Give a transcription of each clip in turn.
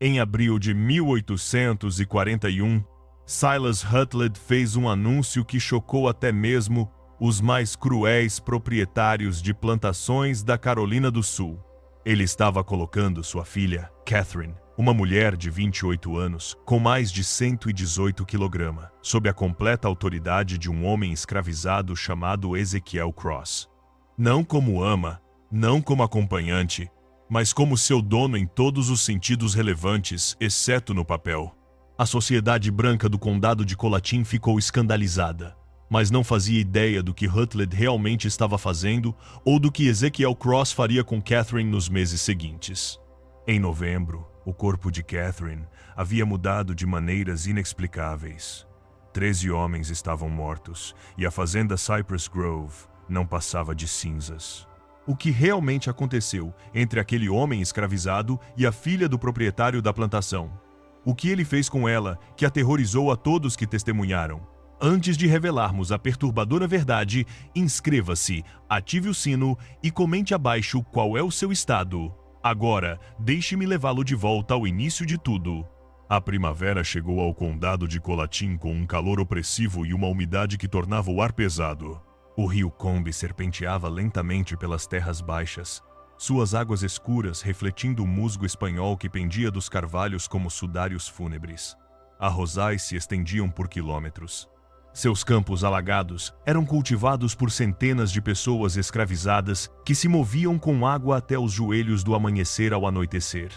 Em abril de 1841, Silas Rutledge fez um anúncio que chocou até mesmo os mais cruéis proprietários de plantações da Carolina do Sul. Ele estava colocando sua filha, Catherine, uma mulher de 28 anos, com mais de 118 kg, sob a completa autoridade de um homem escravizado chamado Ezekiel Cross. Não como ama, não como acompanhante, mas como seu dono em todos os sentidos relevantes, exceto no papel. A sociedade branca do condado de Colatin ficou escandalizada, mas não fazia ideia do que Rutledge realmente estava fazendo ou do que Ezekiel Cross faria com Catherine nos meses seguintes. Em novembro, o corpo de Catherine havia mudado de maneiras inexplicáveis. 13 homens estavam mortos e a fazenda Cypress Grove não passava de cinzas. O que realmente aconteceu entre aquele homem escravizado e a filha do proprietário da plantação? O que ele fez com ela que aterrorizou a todos que testemunharam? Antes de revelarmos a perturbadora verdade, inscreva-se, ative o sino e comente abaixo qual é o seu estado. Agora, deixe-me levá-lo de volta ao início de tudo. A primavera chegou ao condado de Colatin com um calor opressivo e uma umidade que tornava o ar pesado. O rio Combe serpenteava lentamente pelas terras baixas, suas águas escuras refletindo o musgo espanhol que pendia dos carvalhos como sudários fúnebres. Arrozais se estendiam por quilômetros. Seus campos alagados eram cultivados por centenas de pessoas escravizadas que se moviam com água até os joelhos do amanhecer ao anoitecer.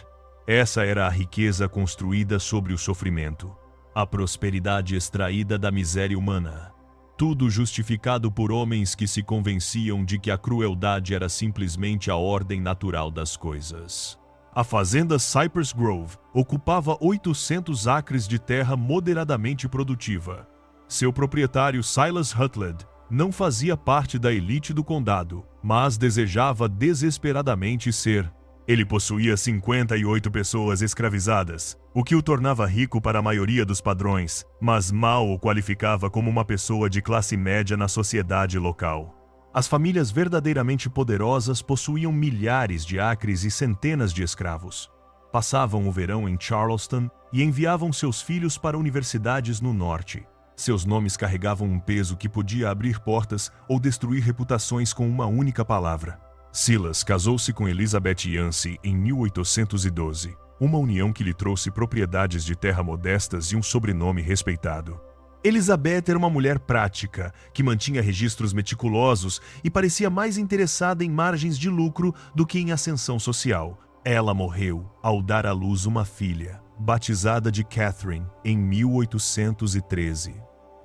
Essa era a riqueza construída sobre o sofrimento, a prosperidade extraída da miséria humana. Tudo justificado por homens que se convenciam de que a crueldade era simplesmente a ordem natural das coisas. A fazenda Cypress Grove ocupava 800 acres de terra moderadamente produtiva. Seu proprietário Silas Rutledge não fazia parte da elite do condado, mas desejava desesperadamente ser. Ele possuía 58 pessoas escravizadas, o que o tornava rico para a maioria dos padrões, mas mal o qualificava como uma pessoa de classe média na sociedade local. As famílias verdadeiramente poderosas possuíam milhares de acres e centenas de escravos. Passavam o verão em Charleston e enviavam seus filhos para universidades no norte. Seus nomes carregavam um peso que podia abrir portas ou destruir reputações com uma única palavra. Silas casou-se com Elizabeth Yancey em 1812, uma união que lhe trouxe propriedades de terra modestas e um sobrenome respeitado. Elizabeth era uma mulher prática, que mantinha registros meticulosos e parecia mais interessada em margens de lucro do que em ascensão social. Ela morreu ao dar à luz uma filha, batizada de Catherine, em 1813.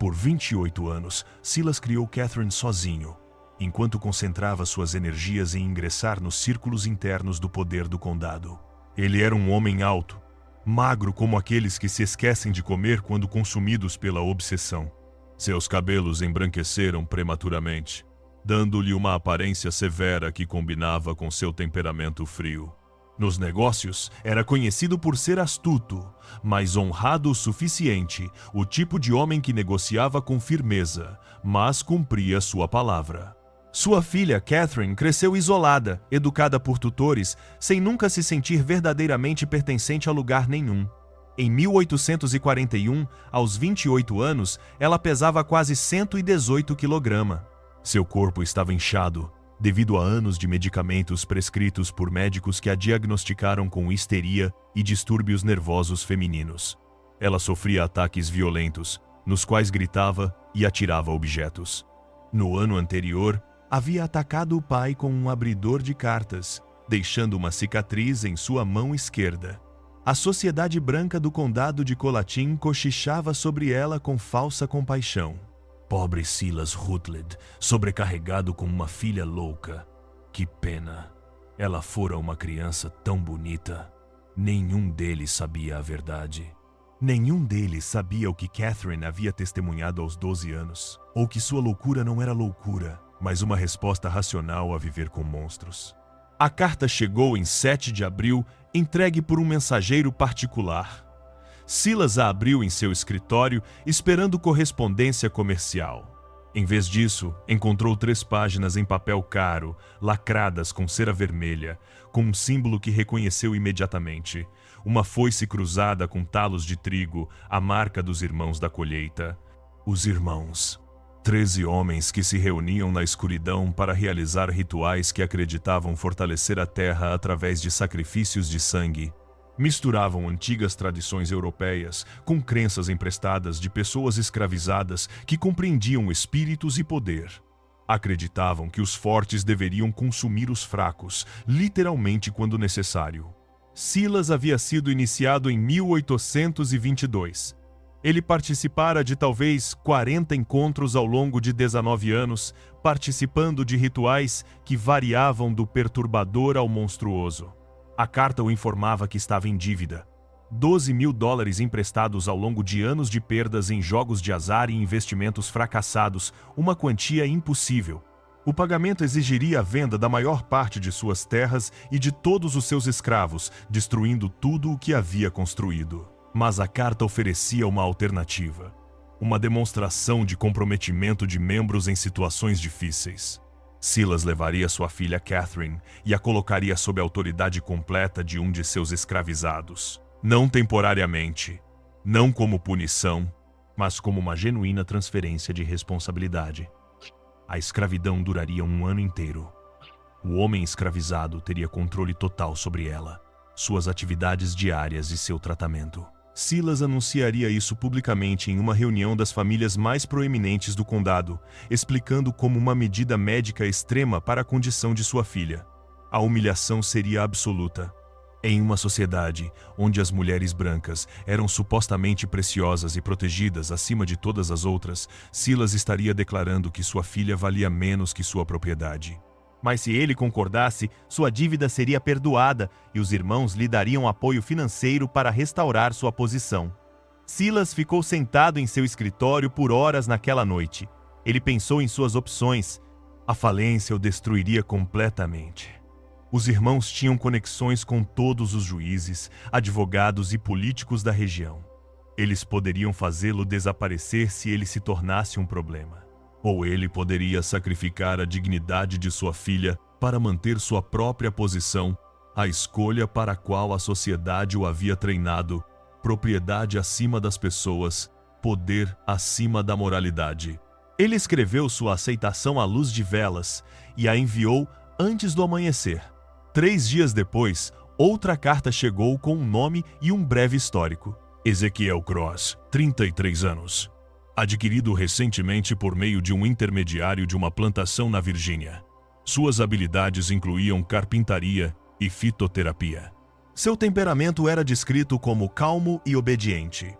Por 28 anos, Silas criou Catherine sozinho, enquanto concentrava suas energias em ingressar nos círculos internos do poder do condado. Ele era um homem alto, magro como aqueles que se esquecem de comer quando consumidos pela obsessão. Seus cabelos embranqueceram prematuramente, dando-lhe uma aparência severa que combinava com seu temperamento frio. Nos negócios, era conhecido por ser astuto, mas honrado o suficiente, o tipo de homem que negociava com firmeza, mas cumpria sua palavra. Sua filha, Catherine, cresceu isolada, educada por tutores, sem nunca se sentir verdadeiramente pertencente a lugar nenhum. Em 1841, aos 28 anos, ela pesava quase 118 kg. Seu corpo estava inchado, devido a anos de medicamentos prescritos por médicos que a diagnosticaram com histeria e distúrbios nervosos femininos. Ela sofria ataques violentos, nos quais gritava e atirava objetos. No ano anterior, havia atacado o pai com um abridor de cartas, deixando uma cicatriz em sua mão esquerda. A sociedade branca do condado de Colatin cochichava sobre ela com falsa compaixão. Pobre Silas Rutledge, sobrecarregado com uma filha louca. Que pena. Ela fora uma criança tão bonita. Nenhum deles sabia a verdade. Nenhum deles sabia o que Catherine havia testemunhado aos 12 anos, ou que sua loucura não era loucura, mas uma resposta racional a viver com monstros. A carta chegou em 7 de abril, entregue por um mensageiro particular. Silas a abriu em seu escritório, esperando correspondência comercial. Em vez disso, encontrou 3 páginas em papel caro, lacradas com cera vermelha, com um símbolo que reconheceu imediatamente: uma foice cruzada com talos de trigo, a marca dos irmãos da colheita. Os irmãos. 13 homens que se reuniam na escuridão para realizar rituais que acreditavam fortalecer a terra através de sacrifícios de sangue. Misturavam antigas tradições europeias com crenças emprestadas de pessoas escravizadas que compreendiam espíritos e poder. Acreditavam que os fortes deveriam consumir os fracos, literalmente quando necessário. Silas havia sido iniciado em 1822. Ele participara de talvez 40 encontros ao longo de 19 anos, participando de rituais que variavam do perturbador ao monstruoso. A carta o informava que estava em dívida. $12.000 emprestados ao longo de anos de perdas em jogos de azar e investimentos fracassados, uma quantia impossível. O pagamento exigiria a venda da maior parte de suas terras e de todos os seus escravos, destruindo tudo o que havia construído. Mas a carta oferecia uma alternativa. Uma demonstração de comprometimento de membros em situações difíceis. Silas levaria sua filha Catherine e a colocaria sob a autoridade completa de um de seus escravizados. Não temporariamente, não como punição, mas como uma genuína transferência de responsabilidade. A escravidão duraria um ano inteiro. O homem escravizado teria controle total sobre ela, suas atividades diárias e seu tratamento. Silas anunciaria isso publicamente em uma reunião das famílias mais proeminentes do condado, explicando como uma medida médica extrema para a condição de sua filha. A humilhação seria absoluta. Em uma sociedade onde as mulheres brancas eram supostamente preciosas e protegidas acima de todas as outras, Silas estaria declarando que sua filha valia menos que sua propriedade. Mas se ele concordasse, sua dívida seria perdoada e os irmãos lhe dariam apoio financeiro para restaurar sua posição. Silas ficou sentado em seu escritório por horas naquela noite. Ele pensou em suas opções. A falência o destruiria completamente. Os irmãos tinham conexões com todos os juízes, advogados e políticos da região. Eles poderiam fazê-lo desaparecer se ele se tornasse um problema. Ou ele poderia sacrificar a dignidade de sua filha para manter sua própria posição, a escolha para a qual a sociedade o havia treinado, propriedade acima das pessoas, poder acima da moralidade. Ele escreveu sua aceitação à luz de velas e a enviou antes do amanhecer. 3 dias depois, outra carta chegou com um nome e um breve histórico. Ezequiel Cross, 33 anos. Adquirido recentemente por meio de um intermediário de uma plantação na Virgínia. Suas habilidades incluíam carpintaria e fitoterapia. Seu temperamento era descrito como calmo e obediente.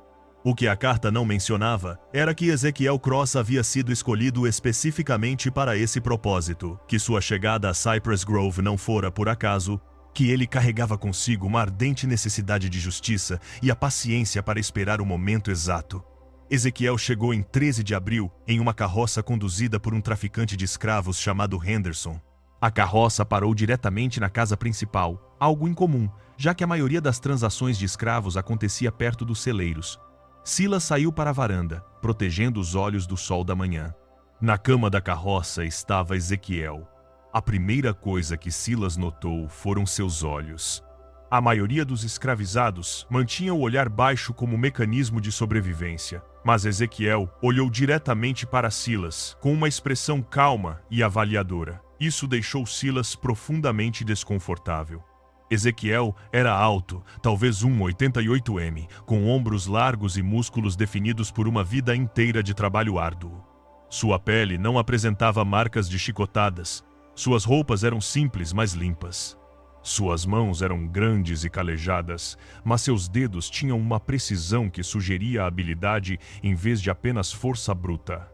O que a carta não mencionava era que Ezequiel Cross havia sido escolhido especificamente para esse propósito, que sua chegada a Cypress Grove não fora por acaso, que ele carregava consigo uma ardente necessidade de justiça e a paciência para esperar o momento exato. Ezequiel chegou em 13 de abril em uma carroça conduzida por um traficante de escravos chamado Henderson. A carroça parou diretamente na casa principal, algo incomum, já que a maioria das transações de escravos acontecia perto dos celeiros. Silas saiu para a varanda, protegendo os olhos do sol da manhã. Na cama da carroça estava Ezequiel. A primeira coisa que Silas notou foram seus olhos. A maioria dos escravizados mantinha o olhar baixo como mecanismo de sobrevivência, mas Ezequiel olhou diretamente para Silas, com uma expressão calma e avaliadora. Isso deixou Silas profundamente desconfortável. Ezequiel era alto, talvez 1,88 m, com ombros largos e músculos definidos por uma vida inteira de trabalho árduo. Sua pele não apresentava marcas de chicotadas. Suas roupas eram simples, mas limpas. Suas mãos eram grandes e calejadas, mas seus dedos tinham uma precisão que sugeria habilidade em vez de apenas força bruta.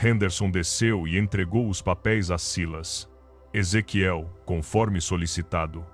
Henderson desceu e entregou os papéis a Silas. Ezequiel, conforme solicitado.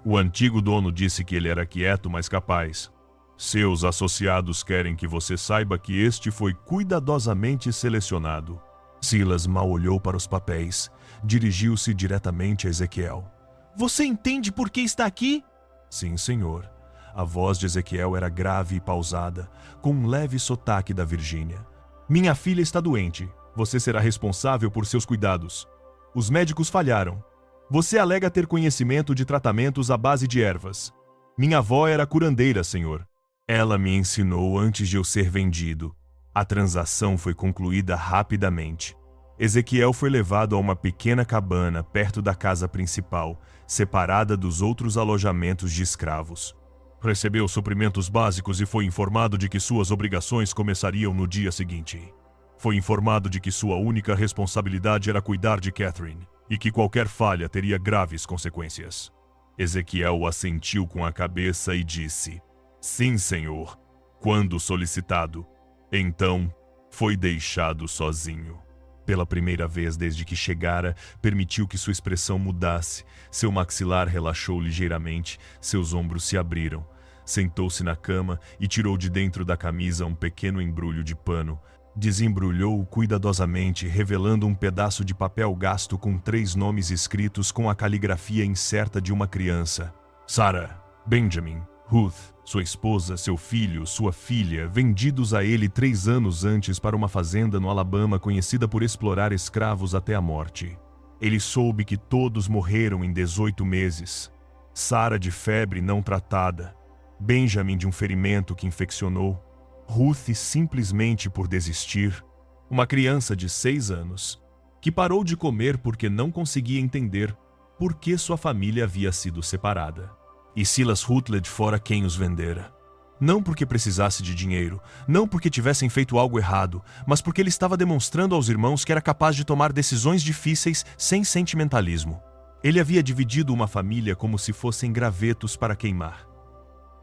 O antigo dono disse que ele era quieto, mas capaz. Seus associados querem que você saiba que este foi cuidadosamente selecionado. Silas mal olhou para os papéis. Dirigiu-se diretamente a Ezequiel. Você entende por que está aqui? Sim, senhor. A voz de Ezequiel era grave e pausada, com um leve sotaque da Virgínia. Minha filha está doente. Você será responsável por seus cuidados. Os médicos falharam. Você alega ter conhecimento de tratamentos à base de ervas. Minha avó era curandeira, senhor. Ela me ensinou antes de eu ser vendido. A transação foi concluída rapidamente. Ezequiel foi levado a uma pequena cabana perto da casa principal, separada dos outros alojamentos de escravos. Recebeu suprimentos básicos e foi informado de que suas obrigações começariam no dia seguinte. Foi informado de que sua única responsabilidade era cuidar de Catherine e que qualquer falha teria graves consequências. Ezequiel assentiu com a cabeça e disse: "Sim, senhor", quando solicitado. Então, foi deixado sozinho. Pela primeira vez desde que chegara, permitiu que sua expressão mudasse. Seu maxilar relaxou ligeiramente, seus ombros se abriram. Sentou-se na cama e tirou de dentro da camisa um pequeno embrulho de pano. Desembrulhou-o cuidadosamente, revelando um pedaço de papel gasto com 3 nomes escritos com a caligrafia incerta de uma criança: Sarah, Benjamin, Ruth, sua esposa, seu filho, sua filha, vendidos a ele 3 anos antes para uma fazenda no Alabama conhecida por explorar escravos até a morte. Ele soube que todos morreram em 18 meses. Sarah de febre não tratada, Benjamin de um ferimento que infeccionou, Ruth simplesmente por desistir, uma criança de 6 anos, que parou de comer porque não conseguia entender por que sua família havia sido separada. E Silas Rutledge fora quem os vendera. Não porque precisasse de dinheiro, não porque tivessem feito algo errado, mas porque ele estava demonstrando aos irmãos que era capaz de tomar decisões difíceis sem sentimentalismo. Ele havia dividido uma família como se fossem gravetos para queimar.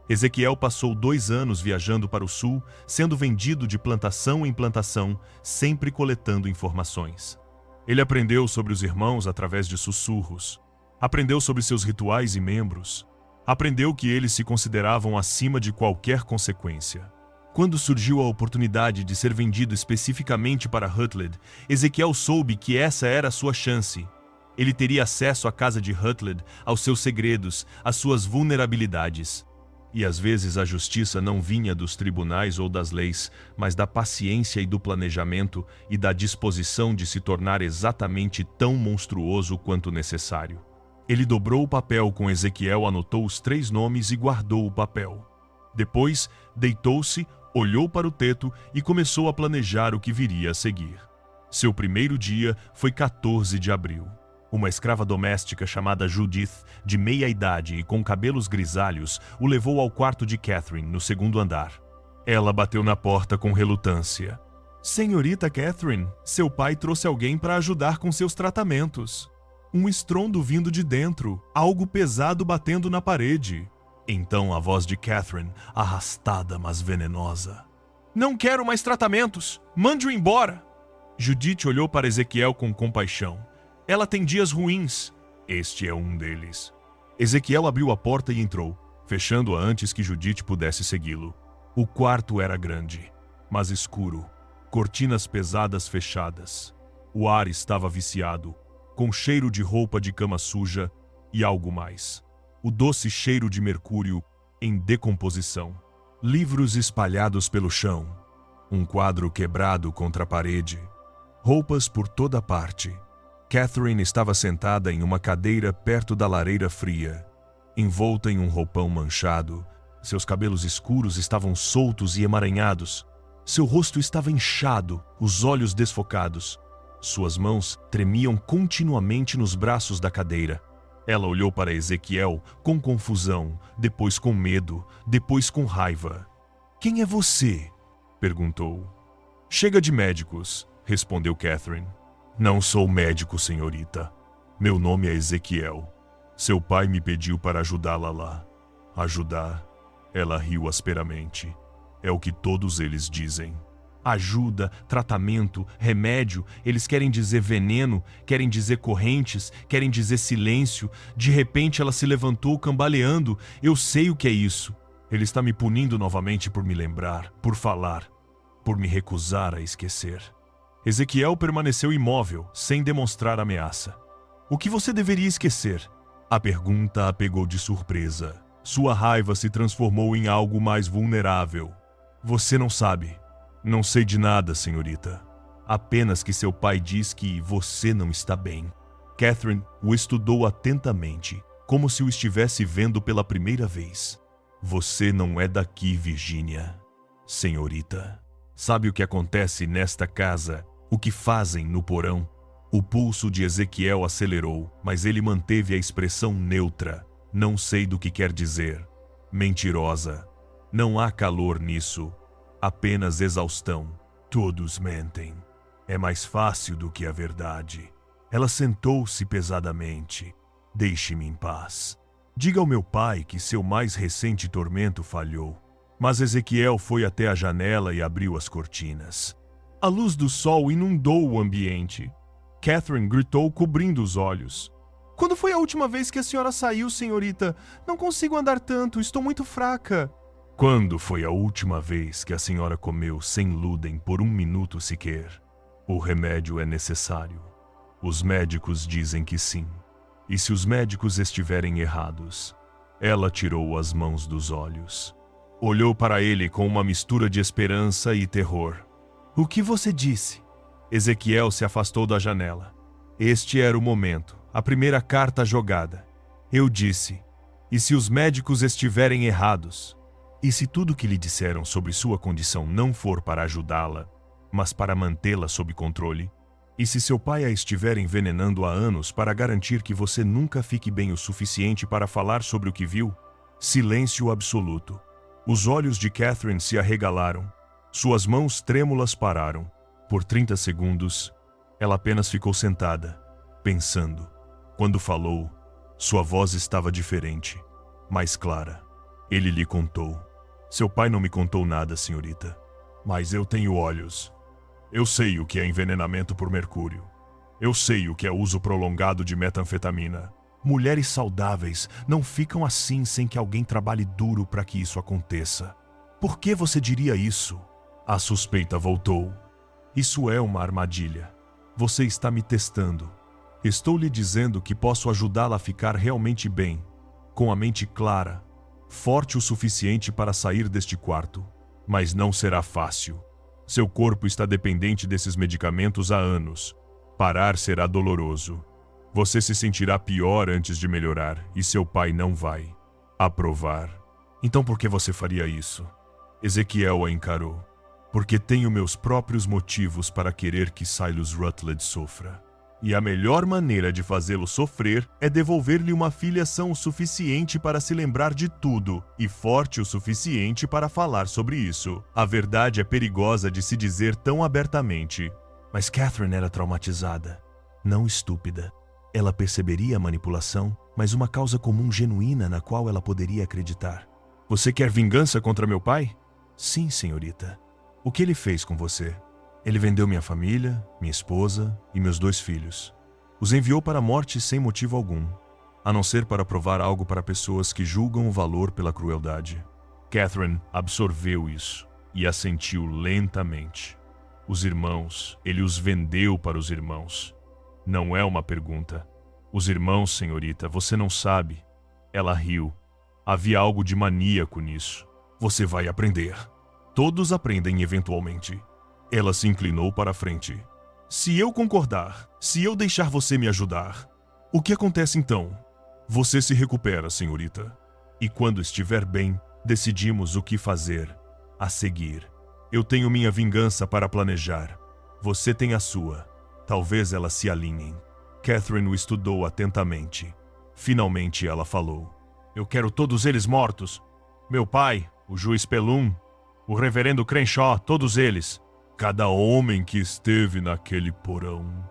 Ezequiel passou 2 anos viajando para o sul, sendo vendido de plantação em plantação, sempre coletando informações. Ele aprendeu sobre os irmãos através de sussurros. Aprendeu sobre seus rituais e membros. Aprendeu que eles se consideravam acima de qualquer consequência. Quando surgiu a oportunidade de ser vendido especificamente para Rutledge, Ezequiel soube que essa era a sua chance. Ele teria acesso à casa de Rutledge, aos seus segredos, às suas vulnerabilidades. E às vezes a justiça não vinha dos tribunais ou das leis, mas da paciência e do planejamento e da disposição de se tornar exatamente tão monstruoso quanto necessário. Ele dobrou o papel com Ezequiel, anotou os 3 nomes e guardou o papel. Depois, deitou-se, olhou para o teto e começou a planejar o que viria a seguir. Seu primeiro dia foi 14 de abril. Uma escrava doméstica chamada Judith, de meia idade e com cabelos grisalhos, o levou ao quarto de Catherine, no 2º andar. Ela bateu na porta com relutância. "Senhorita Catherine, seu pai trouxe alguém para ajudar com seus tratamentos." Um estrondo vindo de dentro, algo pesado batendo na parede. Então a voz de Catherine, arrastada mas venenosa. "Não quero mais tratamentos! Mande-o embora!" Judith olhou para Ezequiel com compaixão. "Ela tem dias ruins." "Este é um deles." Ezequiel abriu a porta e entrou, fechando-a antes que Judith pudesse segui-lo. O quarto era grande, mas escuro, cortinas pesadas fechadas. O ar estava viciado, com cheiro de roupa de cama suja e algo mais. O doce cheiro de mercúrio em decomposição. Livros espalhados pelo chão. Um quadro quebrado contra a parede. Roupas por toda parte. Catherine estava sentada em uma cadeira perto da lareira fria, envolta em um roupão manchado. Seus cabelos escuros estavam soltos e emaranhados. Seu rosto estava inchado, os olhos desfocados. Suas mãos tremiam continuamente nos braços da cadeira. Ela olhou para Ezequiel com confusão, depois com medo, depois com raiva. "Quem é você?" perguntou. "Chega de médicos", respondeu Catherine. "Não sou médico, senhorita. Meu nome é Ezequiel. Seu pai me pediu para ajudá-la lá." "Ajudar?" Ela riu asperamente. "É o que todos eles dizem." Ajuda, tratamento, remédio, eles querem dizer veneno, querem dizer correntes, querem dizer silêncio. De repente ela se levantou cambaleando. "Eu sei o que é isso. Ele está me punindo novamente por me lembrar, por falar, por me recusar a esquecer." Ezequiel permaneceu imóvel, sem demonstrar ameaça. "O que você deveria esquecer?" A pergunta a pegou de surpresa. Sua raiva se transformou em algo mais vulnerável. "Você não sabe." "Não sei de nada, senhorita. Apenas que seu pai diz que você não está bem." Catherine o estudou atentamente, como se o estivesse vendo pela primeira vez. Você não é daqui, Virgínia. Senhorita, sabe o que acontece nesta casa? O que fazem no porão? O pulso de Ezequiel acelerou, mas ele manteve a expressão neutra. Não sei do que quer dizer. Mentirosa. Não há calor nisso. Apenas exaustão. Todos mentem. É mais fácil do que a verdade. Ela sentou-se pesadamente. Deixe-me em paz. Diga ao meu pai que seu mais recente tormento falhou. Mas Ezequiel foi até a janela e abriu as cortinas. A luz do sol inundou o ambiente. Catherine gritou, cobrindo os olhos. Quando foi a última vez que a senhora saiu, senhorita? Não consigo andar tanto, estou muito fraca. Quando foi a última vez que a senhora comeu sem glúten por 1 minuto sequer? O remédio é necessário. Os médicos dizem que sim. E se os médicos estiverem errados? Ela tirou as mãos dos olhos. Olhou para ele com uma mistura de esperança e terror. O que você disse? Ezequiel se afastou da janela. Este era o momento, a primeira carta jogada. Eu disse, e se os médicos estiverem errados? E se tudo que lhe disseram sobre sua condição não for para ajudá-la, mas para mantê-la sob controle? E se seu pai a estiver envenenando há anos para garantir que você nunca fique bem o suficiente para falar sobre o que viu? Silêncio absoluto. Os olhos de Catherine se arregalaram. Suas mãos trêmulas pararam. Por 30 segundos, ela apenas ficou sentada, pensando. Quando falou, sua voz estava diferente, mais clara. Ele lhe contou. Seu pai não me contou nada, senhorita. Mas eu tenho olhos. Eu sei o que é envenenamento por mercúrio. Eu sei o que é uso prolongado de metanfetamina. Mulheres saudáveis não ficam assim sem que alguém trabalhe duro para que isso aconteça. Por que você diria isso? A suspeita voltou. Isso é uma armadilha. Você está me testando. Estou lhe dizendo que posso ajudá-la a ficar realmente bem, com a mente clara, forte o suficiente para sair deste quarto. Mas não será fácil. Seu corpo está dependente desses medicamentos há anos. Parar será doloroso. Você se sentirá pior antes de melhorar e seu pai não vai aprovar. Então por que você faria isso? Ezequiel a encarou. Porque tenho meus próprios motivos para querer que Silas Rutledge sofra. E a melhor maneira de fazê-lo sofrer é devolver-lhe uma filha sã o suficiente para se lembrar de tudo e forte o suficiente para falar sobre isso. A verdade é perigosa de se dizer tão abertamente. Mas Catherine era traumatizada, não estúpida. Ela perceberia a manipulação, mas uma causa comum genuína na qual ela poderia acreditar. Você quer vingança contra meu pai? Sim, senhorita. O que ele fez com você? Ele vendeu minha família, minha esposa e meus 2 filhos. Os enviou para a morte sem motivo algum, a não ser para provar algo para pessoas que julgam o valor pela crueldade. Catherine absorveu isso e assentiu lentamente. Os irmãos, ele os vendeu para os irmãos. Não é uma pergunta. Os irmãos, senhorita, você não sabe. Ela riu. Havia algo de maníaco nisso. Você vai aprender. Todos aprendem eventualmente. Ela se inclinou para a frente. Se eu concordar, se eu deixar você me ajudar, o que acontece então? Você se recupera, senhorita. E quando estiver bem, decidimos o que fazer a seguir. Eu tenho minha vingança para planejar. Você tem a sua. Talvez elas se alinhem. Catherine o estudou atentamente. Finalmente ela falou. Eu quero todos eles mortos. Meu pai, o juiz Pelum, o reverendo Crenshaw, todos eles. Cada homem que esteve naquele porão.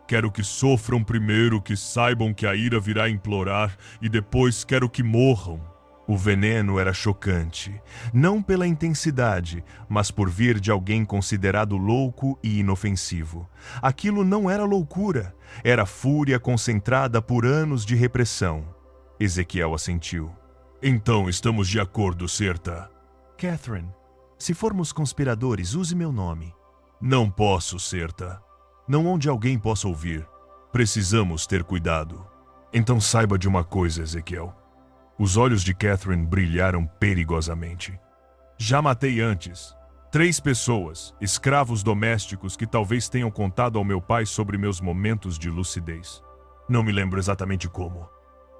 Quero que sofram primeiro, que saibam que a ira virá implorar, e depois quero que morram. O veneno era chocante, não pela intensidade, mas por vir de alguém considerado louco e inofensivo. Aquilo não era loucura, era fúria concentrada por anos de repressão. Ezequiel assentiu. Então estamos de acordo, Serta. Catherine, se formos conspiradores, use meu nome. Não posso, Serta. Não onde alguém possa ouvir. Precisamos ter cuidado. Então saiba de uma coisa, Ezequiel. Os olhos de Catherine brilharam perigosamente. Já matei antes 3 pessoas, escravos domésticos que talvez tenham contado ao meu pai sobre meus momentos de lucidez. Não me lembro exatamente como.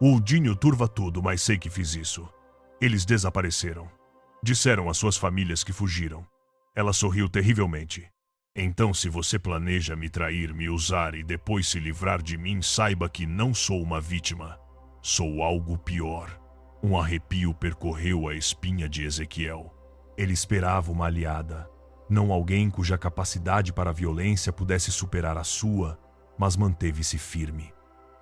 O Udinho turva tudo, mas sei que fiz isso. Eles desapareceram. Disseram às suas famílias que fugiram. Ela sorriu terrivelmente. Então, se você planeja me trair, me usar e depois se livrar de mim, saiba que não sou uma vítima. Sou algo pior. Um arrepio percorreu a espinha de Ezequiel. Ele esperava uma aliada, não alguém cuja capacidade para a violência pudesse superar a sua, mas manteve-se firme.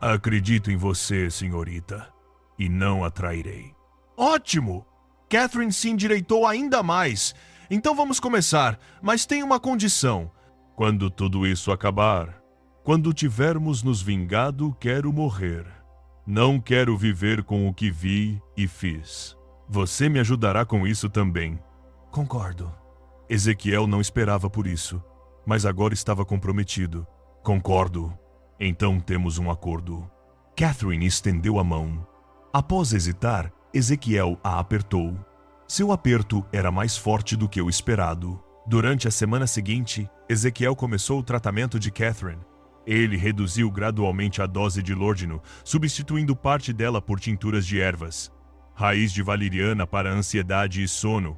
Acredito em você, senhorita, e não a trairei. Ótimo! Catherine se endireitou ainda mais. Então vamos começar, mas tem uma condição. Quando tudo isso acabar, quando tivermos nos vingado, quero morrer. Não quero viver com o que vi e fiz. Você me ajudará com isso também. Concordo. Ezequiel não esperava por isso, mas agora estava comprometido. Concordo. Então temos um acordo. Catherine estendeu a mão. Após hesitar, Ezequiel a apertou. Seu aperto era mais forte do que o esperado. Durante a semana seguinte, Ezequiel começou o tratamento de Catherine. Ele reduziu gradualmente a dose de Lordino, substituindo parte dela por tinturas de ervas. Raiz de valeriana para ansiedade e sono.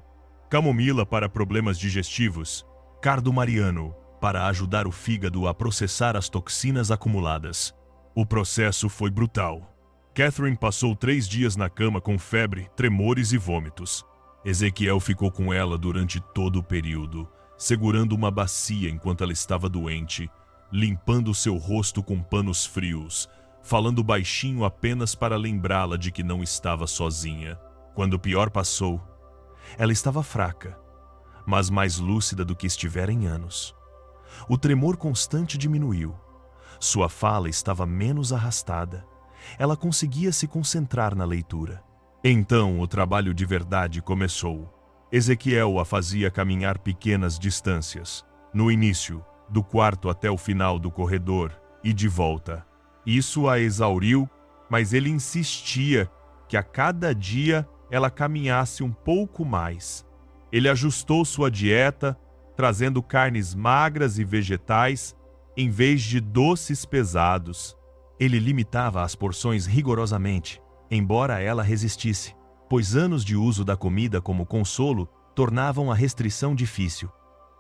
Camomila para problemas digestivos. Cardo mariano para ajudar o fígado a processar as toxinas acumuladas. O processo foi brutal. Catherine passou 3 dias na cama com febre, tremores e vômitos. Ezequiel ficou com ela durante todo o período, segurando uma bacia enquanto ela estava doente, limpando seu rosto com panos frios, falando baixinho apenas para lembrá-la de que não estava sozinha. Quando o pior passou, ela estava fraca, mas mais lúcida do que estivera em anos. O tremor constante diminuiu. Sua fala estava menos arrastada. Ela conseguia se concentrar na leitura. Então o trabalho de verdade começou. Ezequiel a fazia caminhar pequenas distâncias. No início, do quarto até o final do corredor e de volta. Isso a exauriu, mas ele insistia que a cada dia ela caminhasse um pouco mais. Ele ajustou sua dieta, trazendo carnes magras e vegetais, em vez de doces pesados. Ele limitava as porções rigorosamente, embora ela resistisse, pois anos de uso da comida como consolo tornavam a restrição difícil.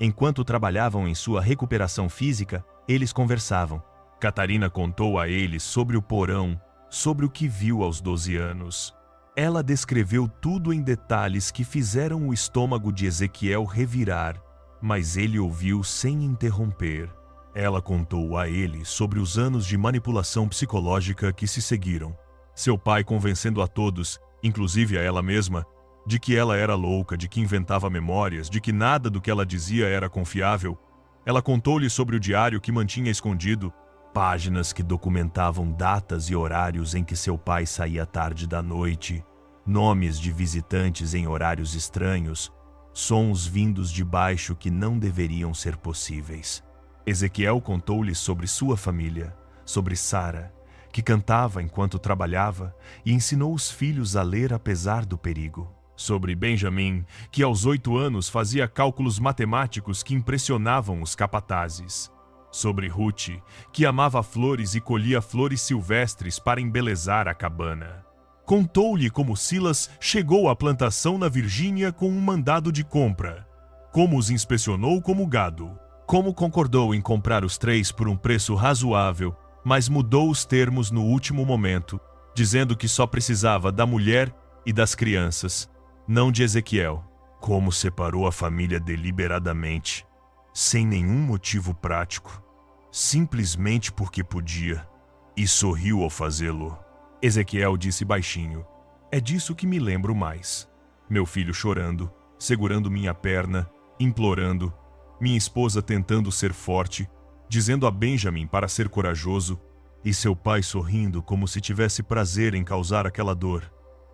Enquanto trabalhavam em sua recuperação física, eles conversavam. Catarina contou a ele sobre o porão, sobre o que viu aos 12 anos. Ela descreveu tudo em detalhes que fizeram o estômago de Ezequiel revirar, mas ele ouviu sem interromper. Ela contou a ele sobre os anos de manipulação psicológica que se seguiram. Seu pai convencendo a todos, inclusive a ela mesma, de que ela era louca, de que inventava memórias, de que nada do que ela dizia era confiável. Ela contou-lhe sobre o diário que mantinha escondido, páginas que documentavam datas e horários em que seu pai saía tarde da noite, nomes de visitantes em horários estranhos, sons vindos de baixo que não deveriam ser possíveis. Ezequiel contou-lhe sobre sua família, sobre Sara, que cantava enquanto trabalhava e ensinou os filhos a ler apesar do perigo. Sobre Benjamin, que aos 8 anos fazia cálculos matemáticos que impressionavam os capatazes. Sobre Ruth, que amava flores e colhia flores silvestres para embelezar a cabana. Contou-lhe como Silas chegou à plantação na Virgínia com um mandado de compra, como os inspecionou como gado, como concordou em comprar os 3 por um preço razoável, mas mudou os termos no último momento, dizendo que só precisava da mulher e das crianças, não de Ezequiel. Como separou a família deliberadamente, sem nenhum motivo prático, simplesmente porque podia, e sorriu ao fazê-lo. Ezequiel disse baixinho: "É disso que me lembro mais. Meu filho chorando, segurando minha perna, implorando, minha esposa tentando ser forte, dizendo a Benjamin para ser corajoso, e seu pai sorrindo como se tivesse prazer em causar aquela dor."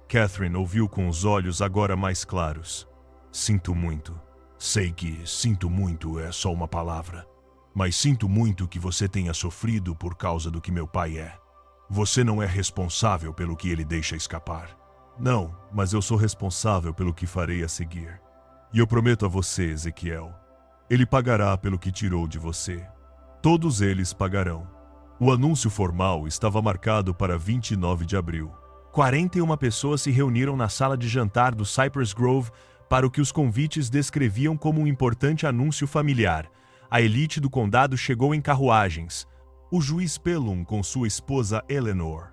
Catherine ouviu com os olhos agora mais claros. "Sinto muito. Sei que sinto muito é só uma palavra, mas sinto muito que você tenha sofrido por causa do que meu pai é. Você não é responsável pelo que ele deixa escapar." "Não, mas eu sou responsável pelo que farei a seguir. E eu prometo a você, Ezequiel, ele pagará pelo que tirou de você. Todos eles pagarão." O anúncio formal estava marcado para 29 de abril. 41 pessoas se reuniram na sala de jantar do Cypress Grove para o que os convites descreviam como um importante anúncio familiar. A elite do condado chegou em carruagens. O juiz Pelham com sua esposa Eleanor,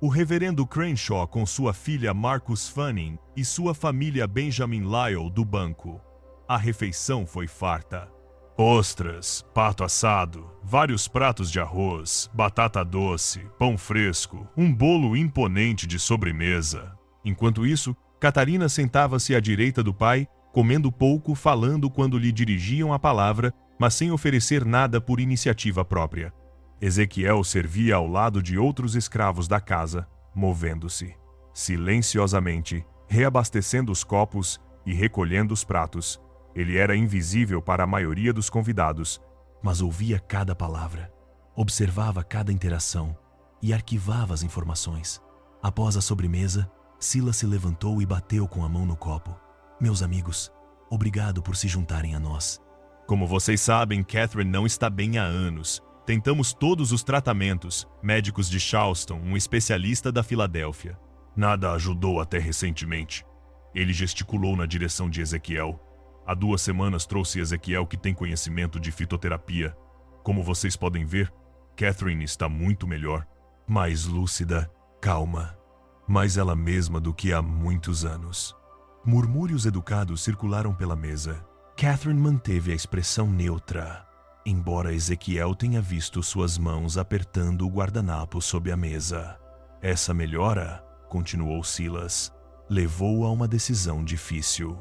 o reverendo Crenshaw com sua filha Marcus Fanning e sua família Benjamin Lyle do banco. A refeição foi farta. Ostras, pato assado, vários pratos de arroz, batata doce, pão fresco, um bolo imponente de sobremesa. Enquanto isso, Catarina sentava-se à direita do pai, comendo pouco, falando quando lhe dirigiam a palavra, mas sem oferecer nada por iniciativa própria. Ezequiel servia ao lado de outros escravos da casa, movendo-se, silenciosamente, reabastecendo os copos e recolhendo os pratos. Ele era invisível para a maioria dos convidados, mas ouvia cada palavra, observava cada interação e arquivava as informações. Após a sobremesa, Silas se levantou e bateu com a mão no copo. Meus amigos, obrigado por se juntarem a nós. Como vocês sabem, Catherine não está bem há anos. Tentamos todos os tratamentos, médicos de Charleston, um especialista da Filadélfia. Nada ajudou até recentemente. Ele gesticulou na direção de Ezequiel. Há 2 semanas trouxe Ezequiel que tem conhecimento de fitoterapia. Como vocês podem ver, Catherine está muito melhor, mais lúcida, calma, mais ela mesma do que há muitos anos. Murmúrios educados circularam pela mesa. Catherine manteve a expressão neutra, embora Ezequiel tenha visto suas mãos apertando o guardanapo sob a mesa. Essa melhora, continuou Silas, levou a uma decisão difícil.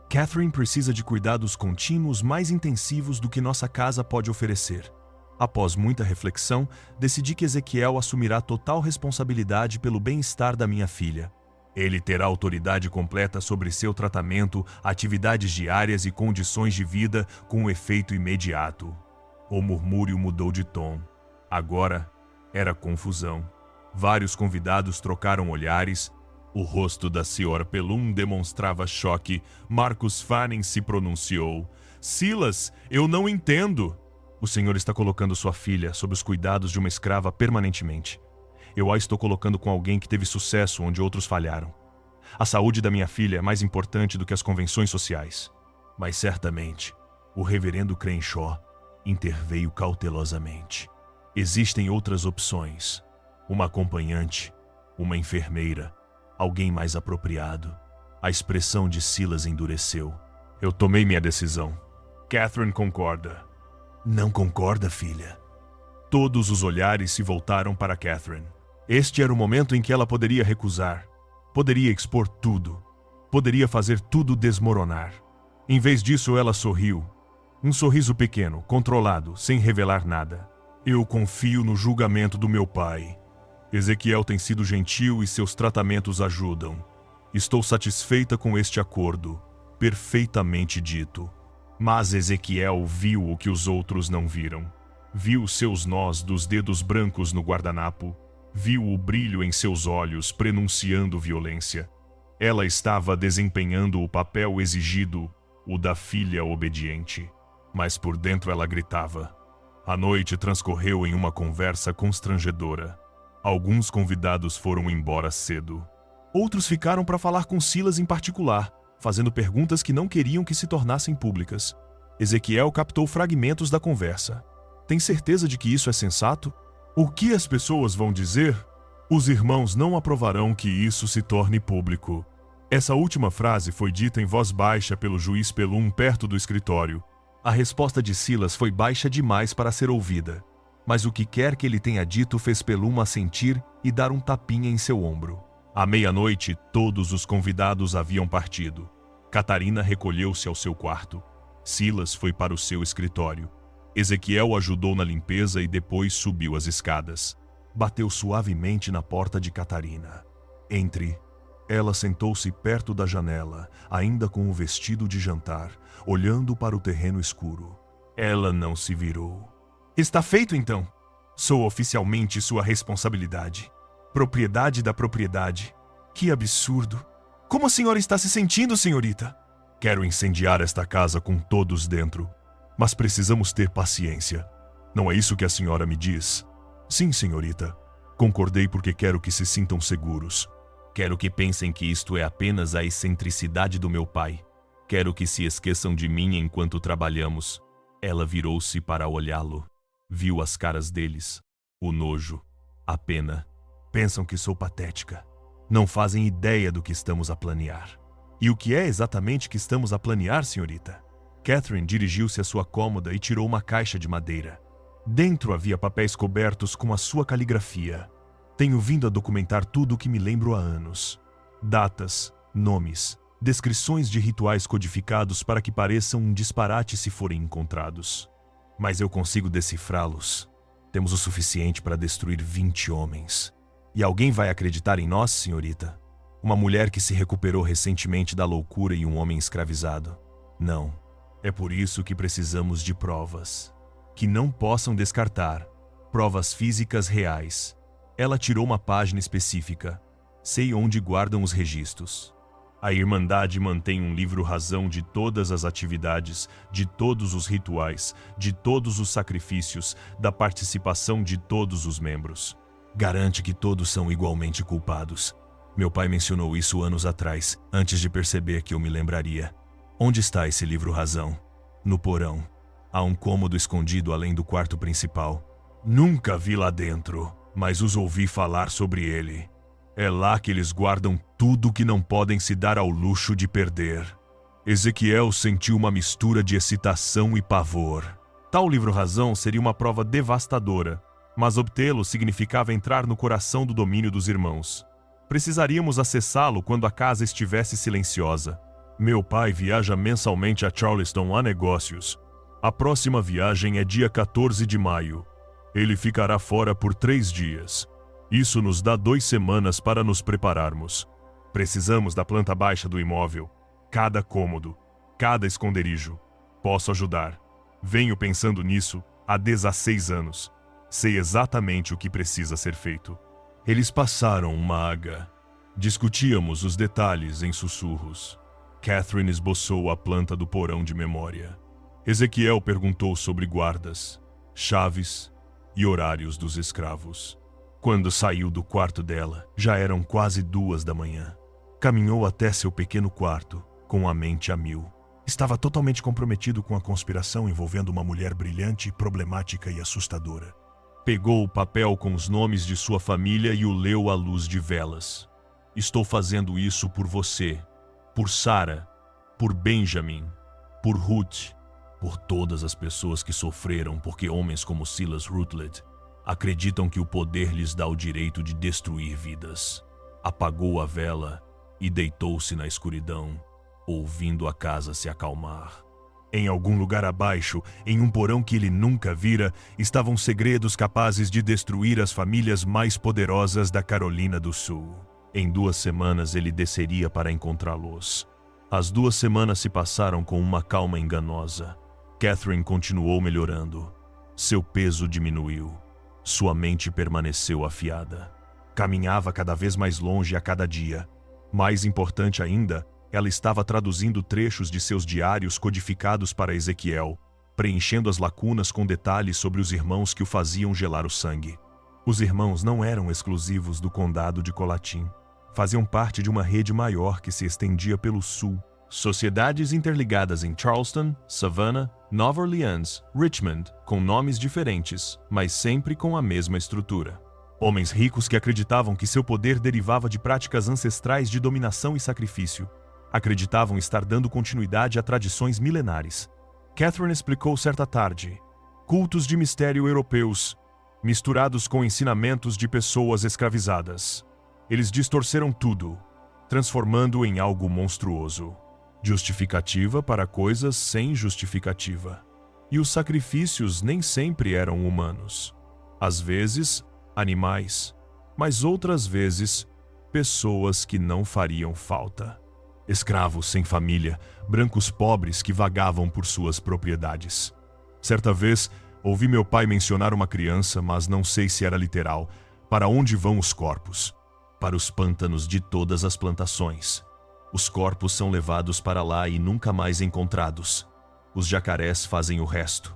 Catherine precisa de cuidados contínuos mais intensivos do que nossa casa pode oferecer. Após muita reflexão, decidi que Ezequiel assumirá total responsabilidade pelo bem-estar da minha filha. Ele terá autoridade completa sobre seu tratamento, atividades diárias e condições de vida com efeito imediato. O murmúrio mudou de tom. Agora era confusão. Vários convidados trocaram olhares. O rosto da Sra. Pelham demonstrava choque. Marcus Fanning se pronunciou. Silas, eu não entendo. O senhor está colocando sua filha sob os cuidados de uma escrava permanentemente. Eu a estou colocando com alguém que teve sucesso onde outros falharam. A saúde da minha filha é mais importante do que as convenções sociais. Mas certamente, o reverendo Crenshaw interveio cautelosamente. Existem outras opções. Uma acompanhante, uma enfermeira, alguém mais apropriado. A expressão de Silas endureceu. Eu tomei minha decisão. Catherine concorda. Não concorda, filha? Todos os olhares se voltaram para Catherine. Este era o momento em que ela poderia recusar. Poderia expor tudo. Poderia fazer tudo desmoronar. Em vez disso, ela sorriu. Um sorriso pequeno, controlado, sem revelar nada. Eu confio no julgamento do meu pai. Ezequiel tem sido gentil e seus tratamentos ajudam. Estou satisfeita com este acordo. Perfeitamente dito. Mas Ezequiel viu o que os outros não viram. Viu seus nós dos dedos brancos no guardanapo. Viu o brilho em seus olhos prenunciando violência. Ela estava desempenhando o papel exigido, o da filha obediente. Mas por dentro ela gritava. A noite transcorreu em uma conversa constrangedora. Alguns convidados foram embora cedo. Outros ficaram para falar com Silas em particular, fazendo perguntas que não queriam que se tornassem públicas. Ezequiel captou fragmentos da conversa. Tem certeza de que isso é sensato? O que as pessoas vão dizer? Os irmãos não aprovarão que isso se torne público. Essa última frase foi dita em voz baixa pelo juiz Pelham perto do escritório. A resposta de Silas foi baixa demais para ser ouvida. Mas o que quer que ele tenha dito fez Pelham assentir e dar um tapinha em seu ombro. À meia-noite, todos os convidados haviam partido. Catarina recolheu-se ao seu quarto. Silas foi para o seu escritório. Ezequiel ajudou na limpeza e depois subiu as escadas. Bateu suavemente na porta de Catarina. Entre. Ela sentou-se perto da janela, ainda com o vestido de jantar, olhando para o terreno escuro. Ela não se virou. Está feito, então. Sou oficialmente sua responsabilidade. Propriedade da propriedade. Que absurdo. Como a senhora está se sentindo, senhorita? Quero incendiar esta casa com todos dentro. Mas precisamos ter paciência. Não é isso que a senhora me diz? Sim, senhorita. Concordei porque quero que se sintam seguros. Quero que pensem que isto é apenas a excentricidade do meu pai. Quero que se esqueçam de mim enquanto trabalhamos. Ela virou-se para olhá-lo. Viu as caras deles. O nojo. A pena. Pensam que sou patética. Não fazem ideia do que estamos a planear. E o que é exatamente que estamos a planear, senhorita? Catherine dirigiu-se à sua cômoda e tirou uma caixa de madeira. Dentro havia papéis cobertos com a sua caligrafia. Tenho vindo a documentar tudo o que me lembro há anos. Datas, nomes, descrições de rituais codificados para que pareçam um disparate se forem encontrados. Mas eu consigo decifrá-los. Temos o suficiente para destruir 20 homens. E alguém vai acreditar em nós, senhorita? Uma mulher que se recuperou recentemente da loucura e um homem escravizado. Não. É por isso que precisamos de provas. Que não possam descartar. Provas físicas reais. Ela tirou uma página específica. Sei onde guardam os registros. A Irmandade mantém um livro-razão de todas as atividades, de todos os rituais, de todos os sacrifícios, da participação de todos os membros. Garante que todos são igualmente culpados. Meu pai mencionou isso anos atrás, antes de perceber que eu me lembraria. Onde está esse livro-razão? No porão. Há um cômodo escondido além do quarto principal. Nunca vi lá dentro, mas os ouvi falar sobre ele. É lá que eles guardam tudo que não podem se dar ao luxo de perder. Ezequiel sentiu uma mistura de excitação e pavor. Tal livro-razão seria uma prova devastadora, mas obtê-lo significava entrar no coração do domínio dos irmãos. Precisaríamos acessá-lo quando a casa estivesse silenciosa. Meu pai viaja mensalmente a Charleston a negócios. A próxima viagem é dia 14 de maio. Ele ficará fora por 3 dias. Isso nos dá 2 semanas para nos prepararmos. Precisamos da planta baixa do imóvel. Cada cômodo, cada esconderijo. Posso ajudar. Venho pensando nisso há 16 anos. Sei exatamente o que precisa ser feito. Eles passaram uma aga. Discutíamos os detalhes em sussurros. Catherine esboçou a planta do porão de memória. Ezequiel perguntou sobre guardas, chaves e horários dos escravos. Quando saiu do quarto dela, já eram quase 2 da manhã. Caminhou até seu pequeno quarto, com a mente a mil. Estava totalmente comprometido com a conspiração envolvendo uma mulher brilhante, problemática e assustadora. Pegou o papel com os nomes de sua família e o leu à luz de velas. Estou fazendo isso por você, por Sarah, por Benjamin, por Ruth, por todas as pessoas que sofreram porque homens como Silas Rutledge acreditam que o poder lhes dá o direito de destruir vidas. Apagou a vela e deitou-se na escuridão, ouvindo a casa se acalmar. Em algum lugar abaixo, em um porão que ele nunca vira, estavam segredos capazes de destruir as famílias mais poderosas da Carolina do Sul. Em 2 semanas ele desceria para encontrá-los. As 2 semanas se passaram com uma calma enganosa. Catherine continuou melhorando. Seu peso diminuiu. Sua mente permaneceu afiada. Caminhava cada vez mais longe a cada dia. Mais importante ainda, ela estava traduzindo trechos de seus diários codificados para Ezequiel, preenchendo as lacunas com detalhes sobre os irmãos que o faziam gelar o sangue. Os irmãos não eram exclusivos do condado de Colatin. Faziam parte de uma rede maior que se estendia pelo sul. Sociedades interligadas em Charleston, Savannah, Nova Orleans, Richmond, com nomes diferentes, mas sempre com a mesma estrutura. Homens ricos que acreditavam que seu poder derivava de práticas ancestrais de dominação e sacrifício. Acreditavam estar dando continuidade a tradições milenares. Catherine explicou certa tarde. Cultos de mistério europeus, misturados com ensinamentos de pessoas escravizadas. Eles distorceram tudo, transformando-o em algo monstruoso. Justificativa para coisas sem justificativa. E os sacrifícios nem sempre eram humanos. Às vezes, animais, mas outras vezes, pessoas que não fariam falta. Escravos sem família, brancos pobres que vagavam por suas propriedades. Certa vez, ouvi meu pai mencionar uma criança, mas não sei se era literal. Para onde vão os corpos? Para os pântanos de todas as plantações. Os corpos são levados para lá e nunca mais encontrados. Os jacarés fazem o resto.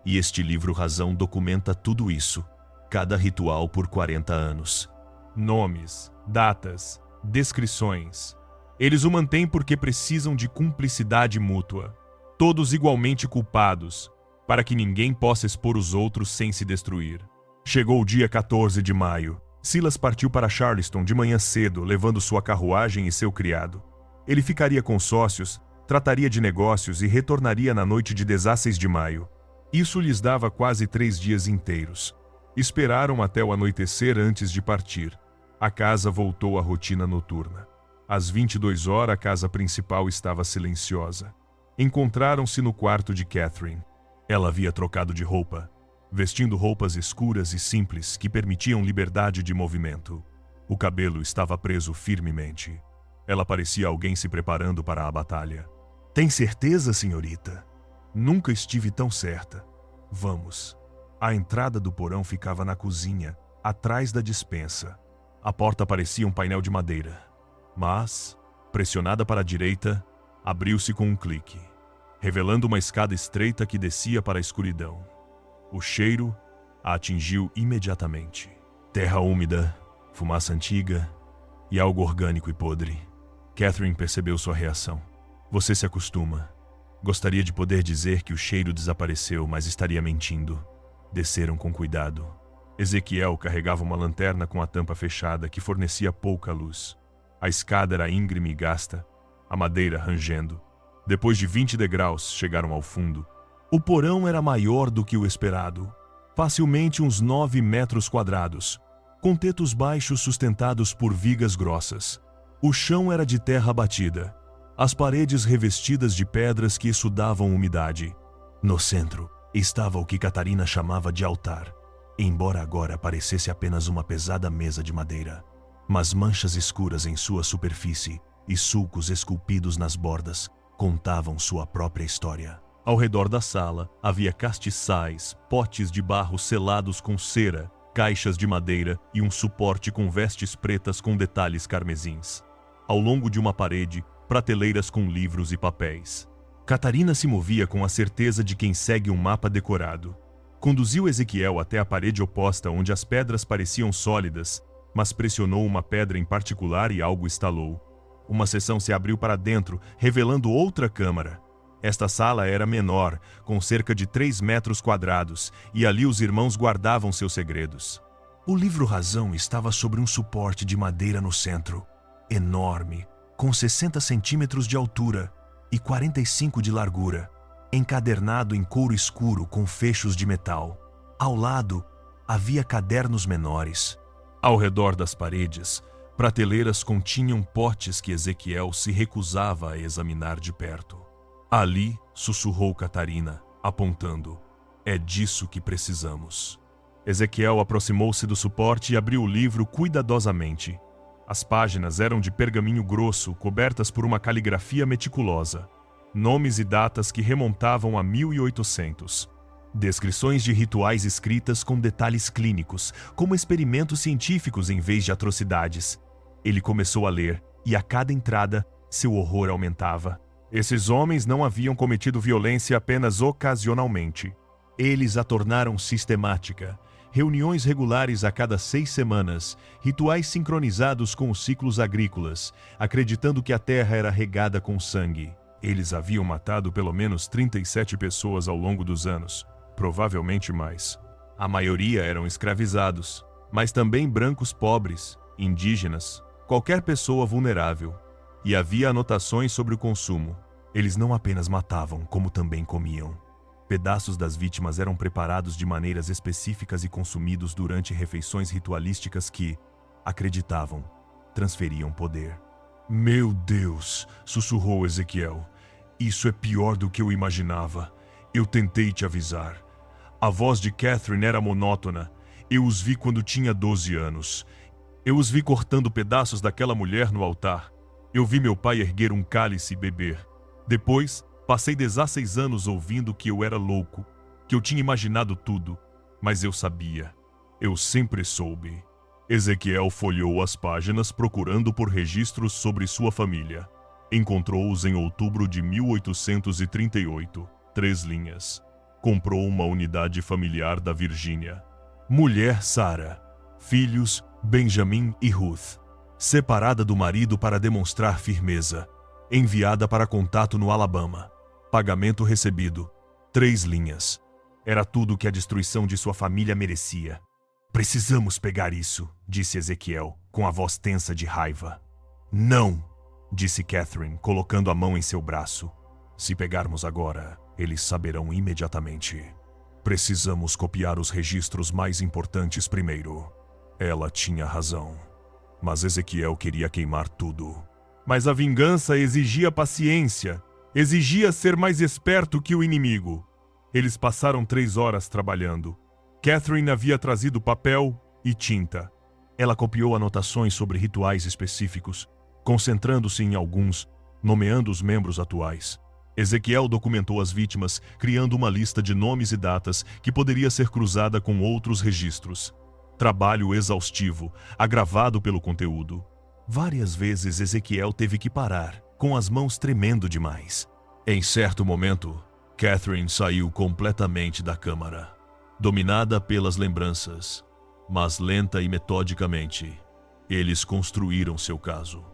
E este livro-razão documenta tudo isso. Cada ritual por 40 anos. Nomes, datas, Descrições. Eles o mantêm porque precisam de cumplicidade mútua. Todos igualmente culpados, para que ninguém possa expor os outros sem se destruir. Chegou o dia 14 de maio. Silas partiu para Charleston de manhã cedo, levando sua carruagem e seu criado. Ele ficaria com sócios, trataria de negócios e retornaria na noite de 16 de maio. Isso lhes dava quase 3 dias inteiros. Esperaram até o anoitecer antes de partir. A casa voltou à rotina noturna. Às 22 horas, a casa principal estava silenciosa. Encontraram-se no quarto de Catherine. Ela havia trocado de roupa, vestindo roupas escuras e simples que permitiam liberdade de movimento. O cabelo estava preso firmemente. Ela parecia alguém se preparando para a batalha. Tem certeza, senhorita? Nunca estive tão certa. Vamos. A entrada do porão ficava na cozinha, atrás da despensa. A porta parecia um painel de madeira, mas, pressionada para a direita, abriu-se com um clique, revelando uma escada estreita que descia para a escuridão. O cheiro a atingiu imediatamente. Terra úmida, fumaça antiga e algo orgânico e podre. Catherine percebeu sua reação. Você se acostuma. Gostaria de poder dizer que o cheiro desapareceu, mas estaria mentindo. Desceram com cuidado. Ezequiel carregava uma lanterna com a tampa fechada que fornecia pouca luz. A escada era íngreme e gasta, a madeira rangendo. Depois de 20 degraus, chegaram ao fundo. O porão era maior do que o esperado, facilmente uns 9 metros quadrados, com tetos baixos sustentados por vigas grossas. O chão era de terra batida, as paredes revestidas de pedras que exudavam umidade. No centro estava o que Catarina chamava de altar, embora agora parecesse apenas uma pesada mesa de madeira. Mas manchas escuras em sua superfície e sulcos esculpidos nas bordas contavam sua própria história. Ao redor da sala havia castiçais, potes de barro selados com cera, caixas de madeira e um suporte com vestes pretas com detalhes carmesins. Ao longo de uma parede, prateleiras com livros e papéis. Catarina se movia com a certeza de quem segue um mapa decorado. Conduziu Ezequiel até a parede oposta onde as pedras pareciam sólidas, mas pressionou uma pedra em particular e algo estalou. Uma seção se abriu para dentro, revelando outra câmara. Esta sala era menor, com cerca de 3 metros quadrados, e ali os irmãos guardavam seus segredos. O livro Razão estava sobre um suporte de madeira no centro, enorme, com 60 centímetros de altura e 45 de largura, encadernado em couro escuro com fechos de metal. Ao lado, havia cadernos menores. Ao redor das paredes, prateleiras continham potes que Ezequiel se recusava a examinar de perto. Ali, sussurrou Catarina, apontando. É disso que precisamos. Ezequiel aproximou-se do suporte e abriu o livro cuidadosamente. As páginas eram de pergaminho grosso, cobertas por uma caligrafia meticulosa. Nomes e datas que remontavam a 1800. Descrições de rituais escritas com detalhes clínicos, como experimentos científicos em vez de atrocidades. Ele começou a ler, e a cada entrada, seu horror aumentava. Esses homens não haviam cometido violência apenas ocasionalmente. Eles a tornaram sistemática. Reuniões regulares a cada 6 semanas, rituais sincronizados com os ciclos agrícolas, acreditando que a terra era regada com sangue. Eles haviam matado pelo menos 37 pessoas ao longo dos anos, provavelmente mais. A maioria eram escravizados, mas também brancos pobres, indígenas, qualquer pessoa vulnerável. E havia anotações sobre o consumo. Eles não apenas matavam, como também comiam. Pedaços das vítimas eram preparados de maneiras específicas e consumidos durante refeições ritualísticas que, acreditavam, transferiam poder. Meu Deus, sussurrou Ezequiel. Isso é pior do que eu imaginava. Eu tentei te avisar. A voz de Catherine era monótona. Eu os vi quando tinha 12 anos. Eu os vi cortando pedaços daquela mulher no altar. Eu vi meu pai erguer um cálice e beber. Depois, passei 16 anos ouvindo que eu era louco, que eu tinha imaginado tudo, mas eu sabia. Eu sempre soube. Ezequiel folheou as páginas procurando por registros sobre sua família. Encontrou-os em outubro de 1838, 3 linhas. Comprou uma unidade familiar da Virgínia. Mulher Sarah. Filhos Benjamin e Ruth. separada do marido para demonstrar firmeza, enviada para contato no Alabama. Pagamento recebido, 3 linhas. Era tudo o que a destruição de sua família merecia. Precisamos pegar isso, disse Ezequiel, com a voz tensa de raiva. Não, disse Catherine, colocando a mão em seu braço. Se pegarmos agora, eles saberão imediatamente. Precisamos copiar os registros mais importantes primeiro. Ela tinha razão. Mas Ezequiel queria queimar tudo. Mas a vingança exigia paciência. Exigia ser mais esperto que o inimigo. Eles passaram 3 horas trabalhando. Catherine havia trazido papel e tinta. Ela copiou anotações sobre rituais específicos, concentrando-se em alguns, nomeando os membros atuais. Ezequiel documentou as vítimas, criando uma lista de nomes e datas que poderia ser cruzada com outros registros. Trabalho exaustivo, agravado pelo conteúdo. Várias vezes Ezequiel teve que parar, com as mãos tremendo demais. Em certo momento, Catherine saiu completamente da câmara, dominada pelas lembranças, mas lenta e metodicamente. Eles construíram seu caso,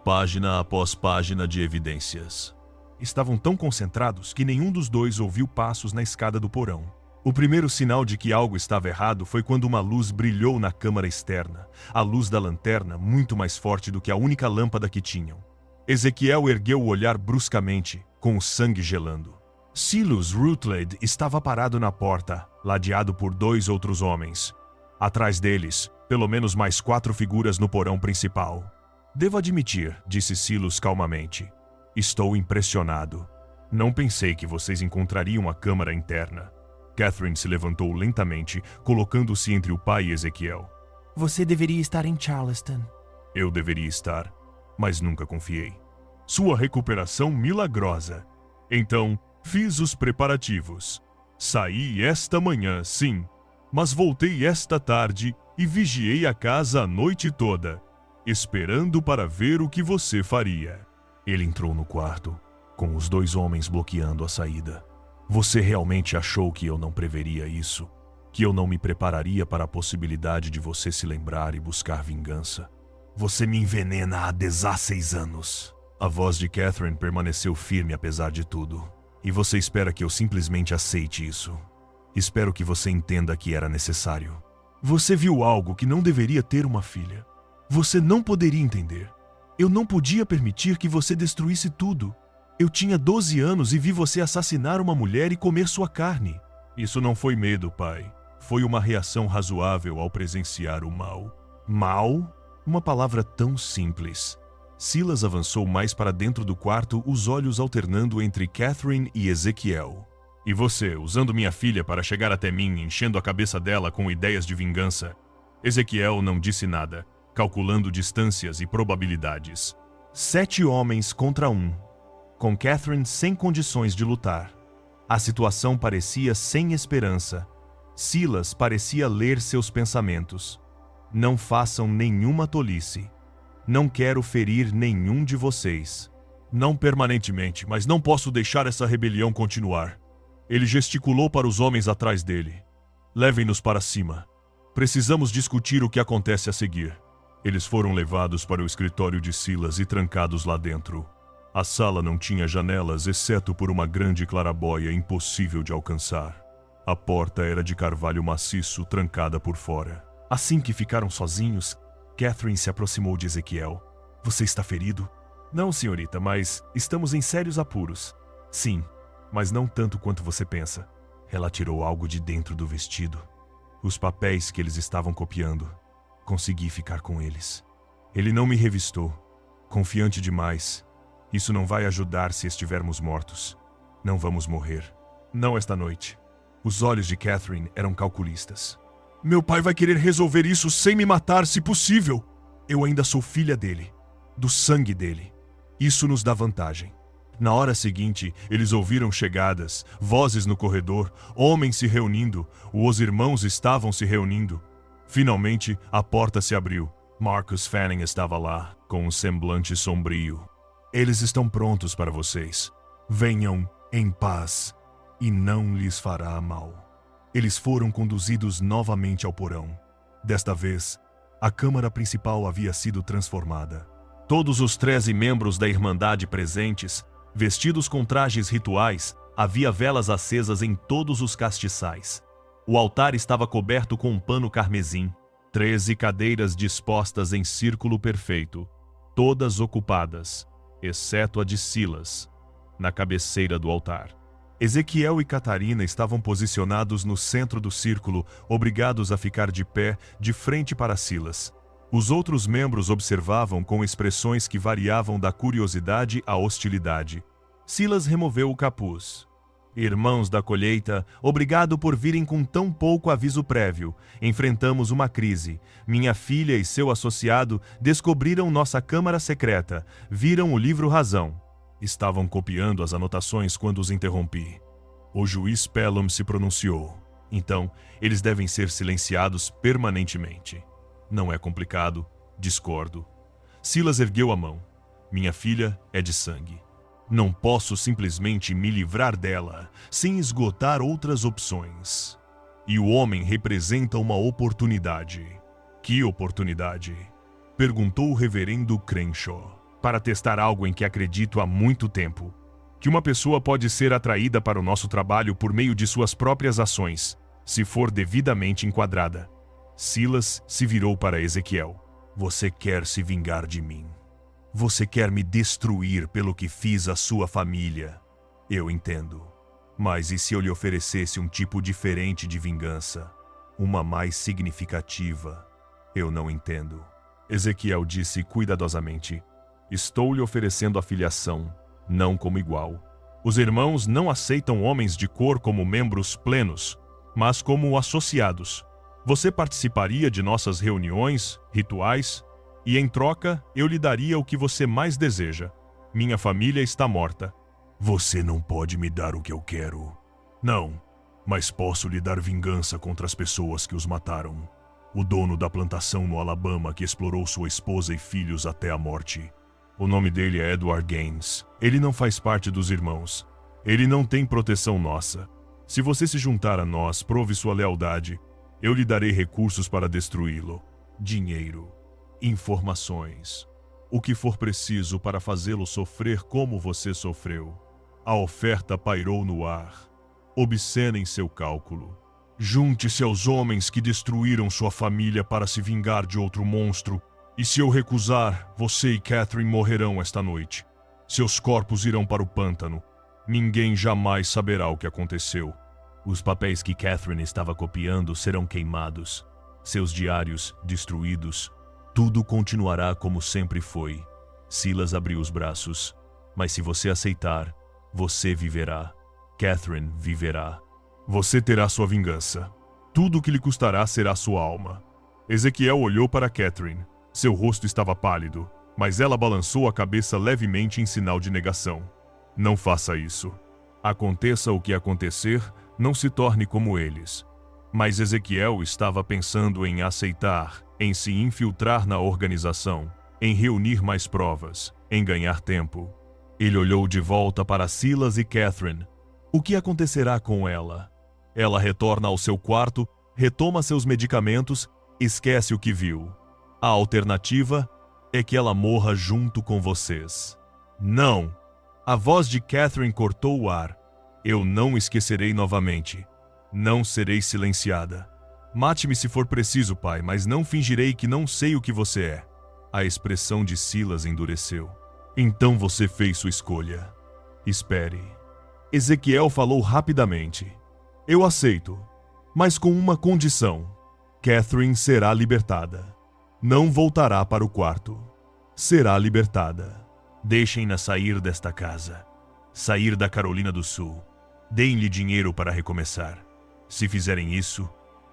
página após página de evidências. Estavam tão concentrados que nenhum dos dois ouviu passos na escada do porão. O primeiro sinal de que algo estava errado foi quando uma luz brilhou na câmara externa, a luz da lanterna muito mais forte do que a única lâmpada que tinham. Ezequiel ergueu o olhar bruscamente, com o sangue gelando. Silas Rutledge estava parado na porta, ladeado por 2 outros homens. Atrás deles, pelo menos mais 4 figuras no porão principal. Devo admitir, disse Silas calmamente. Estou impressionado. Não pensei que vocês encontrariam a câmara interna. Catherine se levantou lentamente, colocando-se entre o pai e Ezequiel. Você deveria estar em Charleston. Eu deveria estar, mas nunca confiei. Sua recuperação milagrosa. Então, fiz os preparativos. Saí esta manhã, sim, mas voltei esta tarde e vigiei a casa a noite toda, esperando para ver o que você faria. Ele entrou no quarto, com os 2 homens bloqueando a saída. Você realmente achou que eu não preveria isso? Que eu não me prepararia para a possibilidade de você se lembrar e buscar vingança? Você me envenena há 16 anos. A voz de Catherine permaneceu firme apesar de tudo. E você espera que eu simplesmente aceite isso? Espero que você entenda que era necessário. Você viu algo que não deveria ter uma filha. Você não poderia entender. Eu não podia permitir que você destruísse tudo. Eu tinha 12 anos e vi você assassinar uma mulher e comer sua carne. Isso não foi medo, pai. Foi uma reação razoável ao presenciar o mal. Mal? Uma palavra tão simples. Silas avançou mais para dentro do quarto, os olhos alternando entre Catherine e Ezequiel. E você, usando minha filha para chegar até mim, enchendo a cabeça dela com ideias de vingança? Ezequiel não disse nada, calculando distâncias e probabilidades. 7 homens contra 1, com Catherine sem condições de lutar. A situação parecia sem esperança. Silas parecia ler seus pensamentos. Não façam nenhuma tolice. Não quero ferir nenhum de vocês. Não permanentemente, mas não posso deixar essa rebelião continuar. Ele gesticulou para os homens atrás dele. Levem-nos para cima. Precisamos discutir o que acontece a seguir. Eles foram levados para o escritório de Silas e trancados lá dentro. A sala não tinha janelas, exceto por uma grande clarabóia impossível de alcançar. A porta era de carvalho maciço, trancada por fora. Assim que ficaram sozinhos, Catherine se aproximou de Ezequiel. Você está ferido? Não, senhorita, mas estamos em sérios apuros. Sim, mas não tanto quanto você pensa. Ela tirou algo de dentro do vestido. Os papéis que eles estavam copiando. Consegui ficar com eles. Ele não me revistou. Confiante demais. Isso não vai ajudar se estivermos mortos. Não vamos morrer. Não esta noite. Os olhos de Catherine eram calculistas. Meu pai vai querer resolver isso sem me matar, se possível. Eu ainda sou filha dele. Do sangue dele. Isso nos dá vantagem. Na hora seguinte, eles ouviram chegadas, vozes no corredor, homens se reunindo, os irmãos estavam se reunindo. Finalmente, a porta se abriu. Marcus Fanning estava lá, com um semblante sombrio. Eles estão prontos para vocês. Venham em paz, e não lhes fará mal. Eles foram conduzidos novamente ao porão. Desta vez, A câmara principal havia sido transformada. Todos os 13 membros da Irmandade presentes, vestidos com trajes rituais, havia velas acesas em todos os castiçais. O altar estava coberto com um pano carmesim, 13 cadeiras dispostas em círculo perfeito, todas ocupadas, exceto a de Silas, na cabeceira do altar. Ezequiel e Catarina estavam posicionados no centro do círculo, obrigados a ficar de pé, de frente para Silas. Os outros membros observavam com expressões que variavam da curiosidade à hostilidade. Silas removeu o capuz. Irmãos da colheita, obrigado por virem com tão pouco aviso prévio. Enfrentamos uma crise. Minha filha e seu associado descobriram nossa câmara secreta. Viram o livro Razão. Estavam copiando as anotações quando os interrompi. O juiz Pelham se pronunciou. Então, eles devem ser silenciados permanentemente. Não é complicado. Discordo. Silas ergueu a mão. Minha filha é de sangue. Não posso simplesmente me livrar dela sem esgotar outras opções. E o homem representa uma oportunidade. Que oportunidade? Perguntou o reverendo Crenshaw. Para testar algo em que acredito há muito tempo. Que uma pessoa pode ser atraída para o nosso trabalho por meio de suas próprias ações, se for devidamente enquadrada. Silas se virou para Ezequiel. Você quer se vingar de mim. Você quer me destruir pelo que fiz à sua família. Eu entendo. Mas e se eu lhe oferecesse um tipo diferente de vingança? Uma mais significativa? Eu não entendo. Ezequiel disse cuidadosamente. Estou lhe oferecendo a filiação, não como igual. Os irmãos não aceitam homens de cor como membros plenos, mas como associados. Você participaria de nossas reuniões, rituais, e em troca eu lhe daria o que você mais deseja. Minha família está morta. Você não pode me dar o que eu quero. Não, mas posso lhe dar vingança contra as pessoas que os mataram. O dono da plantação no Alabama que explorou sua esposa e filhos até a morte. O nome dele é Edward Gaines. Ele não faz parte dos irmãos. Ele não tem proteção nossa. Se você se juntar a nós, prove sua lealdade. Eu lhe darei recursos para destruí-lo. Dinheiro. Informações. O que for preciso para fazê-lo sofrer como você sofreu. A oferta pairou no ar. Obscenem seu cálculo. Junte-se aos homens que destruíram sua família para se vingar de outro monstro. E se eu recusar, você e Catherine morrerão esta noite. Seus corpos irão para o pântano. Ninguém jamais saberá o que aconteceu. Os papéis que Catherine estava copiando serão queimados. Seus diários destruídos. Tudo continuará como sempre foi. Silas abriu os braços. Mas se você aceitar, você viverá. Catherine viverá. Você terá sua vingança. Tudo o que lhe custará será sua alma. Ezequiel olhou para Catherine. Seu rosto estava pálido, mas ela balançou a cabeça levemente em sinal de negação. Não faça isso. Aconteça o que acontecer, não se torne como eles. Mas Ezequiel estava pensando em aceitar, em se infiltrar na organização, em reunir mais provas, em ganhar tempo. Ele olhou de volta para Silas e Catherine. O que acontecerá com ela? Ela retorna ao seu quarto, retoma seus medicamentos, esquece o que viu. A alternativa é que ela morra junto com vocês. Não! A voz de Catherine cortou o ar. Eu não esquecerei novamente. Não serei silenciada. Mate-me se for preciso, pai, mas não fingirei que não sei o que você é. A expressão de Silas endureceu. Então você fez sua escolha. Espere. Ezequiel falou rapidamente. Eu aceito, mas com uma condição. Catherine será libertada. Não voltará para o quarto. Será libertada. Deixem-na sair desta casa. Sair da Carolina do Sul. Deem-lhe dinheiro para recomeçar. Se fizerem isso,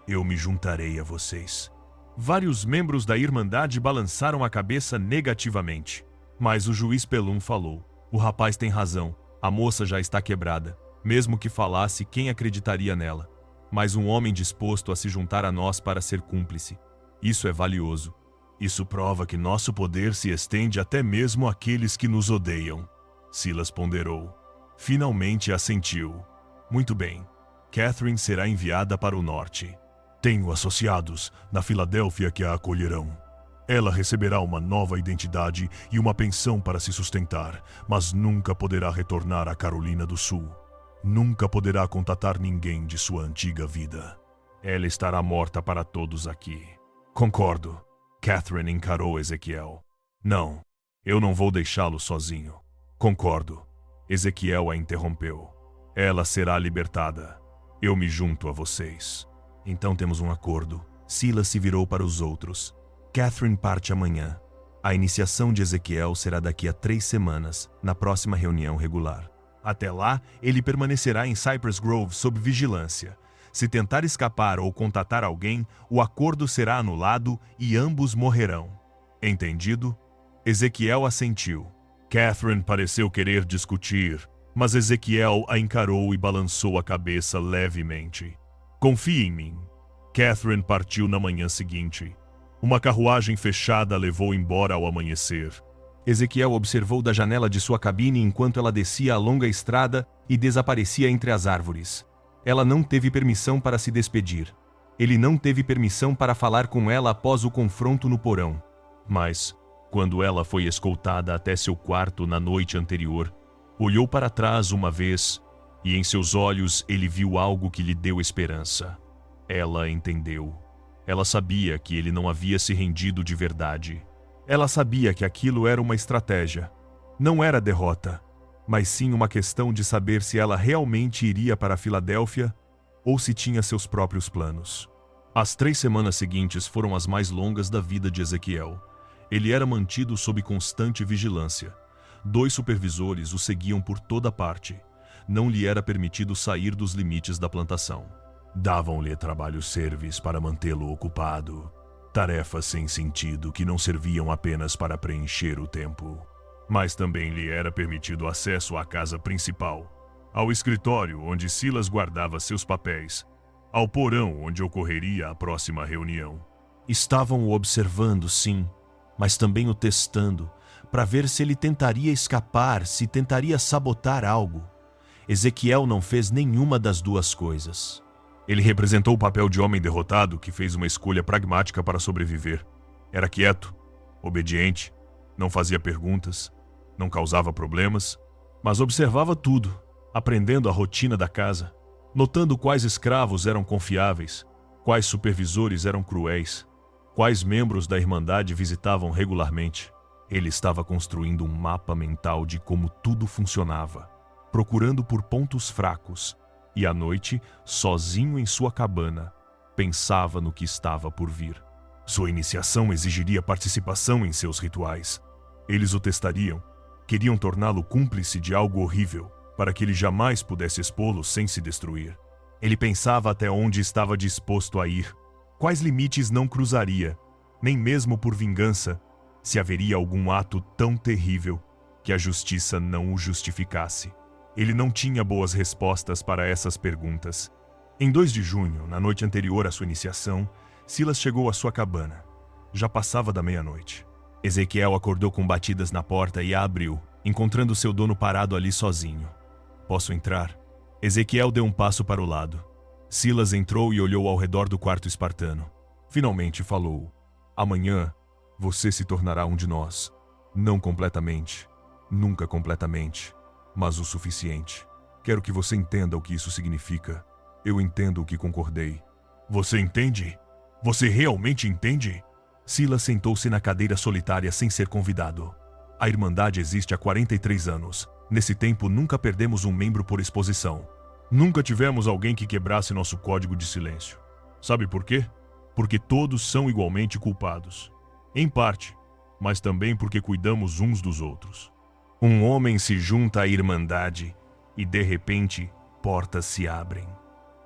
eu me juntarei a vocês. Vários membros da Irmandade balançaram a cabeça negativamente. Mas o juiz Pelham falou. O rapaz tem razão. A moça já está quebrada. Mesmo que falasse, quem acreditaria nela? Mas um homem disposto a se juntar a nós para ser cúmplice. Isso é valioso. Isso prova que nosso poder se estende até mesmo àqueles que nos odeiam. Silas ponderou. Finalmente assentiu. Muito bem. Catherine será enviada para o norte. Tenho associados na Filadélfia que a acolherão. Ela receberá uma nova identidade e uma pensão para se sustentar, mas nunca poderá retornar à Carolina do Sul. Nunca poderá contatar ninguém de sua antiga vida. Ela estará morta para todos aqui. Concordo. Catherine encarou Ezequiel. Não, eu não vou deixá-lo sozinho. Concordo. Ezequiel a interrompeu. Ela será libertada. Eu me junto a vocês. Então temos um acordo. Silas se virou para os outros. Catherine parte amanhã. A iniciação de Ezequiel será daqui a 3 semanas, na próxima reunião regular. Até lá, ele permanecerá em Cypress Grove sob vigilância. Se tentar escapar ou contatar alguém, o acordo será anulado e ambos morrerão. Entendido? Ezequiel assentiu. Catherine pareceu querer discutir, mas Ezequiel a encarou e balançou a cabeça levemente. Confie em mim. Catherine partiu na manhã seguinte. Uma carruagem fechada a levou embora ao amanhecer. Ezequiel observou da janela de sua cabine enquanto ela descia a longa estrada e desaparecia entre as árvores. Ela não teve permissão para se despedir. Ele não teve permissão para falar com ela após o confronto no porão. Mas, quando ela foi escoltada até seu quarto na noite anterior, olhou para trás uma vez e em seus olhos ele viu algo que lhe deu esperança. Ela entendeu. Ela sabia que ele não havia se rendido de verdade. Ela sabia que aquilo era uma estratégia. Não era derrota, mas sim uma questão de saber se ela realmente iria para a Filadélfia ou se tinha seus próprios planos. As 3 semanas seguintes foram as mais longas da vida de Ezequiel. Ele era mantido sob constante vigilância. 2 supervisores o seguiam por toda parte. Não lhe era permitido sair dos limites da plantação. Davam-lhe trabalhos sérvios para mantê-lo ocupado. Tarefas sem sentido que não serviam apenas para preencher o tempo. Mas também lhe era permitido acesso à casa principal, ao escritório onde Silas guardava seus papéis, ao porão onde ocorreria a próxima reunião. Estavam o observando, sim, mas também o testando, para ver se ele tentaria escapar, se tentaria sabotar algo. Ezequiel não fez nenhuma das duas coisas. Ele representou o papel de homem derrotado que fez uma escolha pragmática para sobreviver. Era quieto, obediente, não fazia perguntas, não causava problemas, mas observava tudo, aprendendo a rotina da casa, notando quais escravos eram confiáveis, quais supervisores eram cruéis, quais membros da Irmandade visitavam regularmente. Ele estava construindo um mapa mental de como tudo funcionava, procurando por pontos fracos, e à noite, sozinho em sua cabana, pensava no que estava por vir. Sua iniciação exigiria participação em seus rituais. Eles o testariam, queriam torná-lo cúmplice de algo horrível, para que ele jamais pudesse expô-lo sem se destruir. Ele pensava até onde estava disposto a ir, quais limites não cruzaria, nem mesmo por vingança, se haveria algum ato tão terrível que a justiça não o justificasse. Ele não tinha boas respostas para essas perguntas. Em 2 de junho, na noite anterior à sua iniciação, Silas chegou à sua cabana. Já passava da meia-noite. Ezequiel acordou com batidas na porta e a abriu, encontrando seu dono parado ali sozinho. "Posso entrar?" Ezequiel deu um passo para o lado. Silas entrou e olhou ao redor do quarto espartano. Finalmente falou: "Amanhã, você se tornará um de nós. Não completamente, nunca completamente, mas o suficiente. Quero que você entenda o que isso significa. Eu entendo o que concordei." "Você entende? Você realmente entende?" Silas sentou-se na cadeira solitária sem ser convidado. "A Irmandade existe há 43 anos. Nesse tempo, nunca perdemos um membro por exposição. Nunca tivemos alguém que quebrasse nosso código de silêncio. Sabe por quê? Porque todos são igualmente culpados. Em parte, mas também porque cuidamos uns dos outros. Um homem se junta à Irmandade e, de repente, portas se abrem.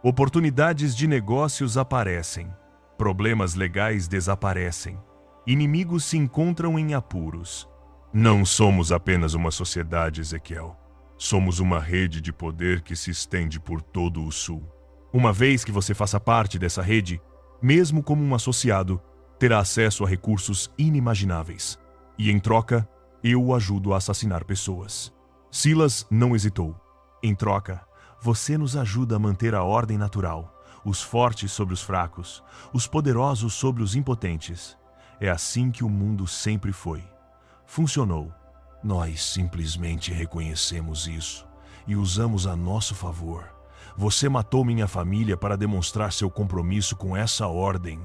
Oportunidades de negócios aparecem. Problemas legais desaparecem. Inimigos se encontram em apuros. Não somos apenas uma sociedade, Ezequiel. Somos uma rede de poder que se estende por todo o Sul. Uma vez que você faça parte dessa rede, mesmo como um associado, terá acesso a recursos inimagináveis. E, em troca, eu o ajudo a assassinar pessoas." Silas não hesitou. "Em troca, você nos ajuda a manter a ordem natural, os fortes sobre os fracos, os poderosos sobre os impotentes. É assim que o mundo sempre foi. Funcionou. Nós simplesmente reconhecemos isso e usamos a nosso favor. Você matou minha família para demonstrar seu compromisso com essa ordem.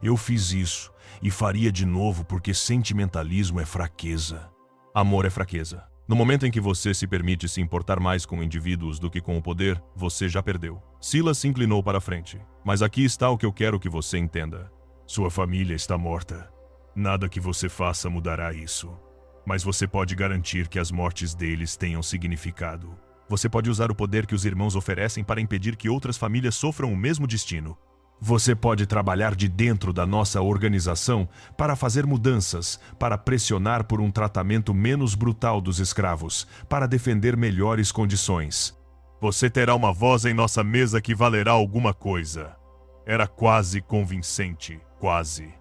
Eu fiz isso e faria de novo porque sentimentalismo é fraqueza. Amor é fraqueza. No momento em que você se permite se importar mais com indivíduos do que com o poder, você já perdeu. Silas se inclinou para a frente. Mas aqui está o que eu quero que você entenda. Sua família está morta. Nada que você faça mudará isso. Mas você pode garantir que as mortes deles tenham significado. Você pode usar o poder que os irmãos oferecem para impedir que outras famílias sofram o mesmo destino. Você pode trabalhar de dentro da nossa organização para fazer mudanças, para pressionar por um tratamento menos brutal dos escravos, para defender melhores condições. Você terá uma voz em nossa mesa que valerá alguma coisa. Era quase convincente, quase.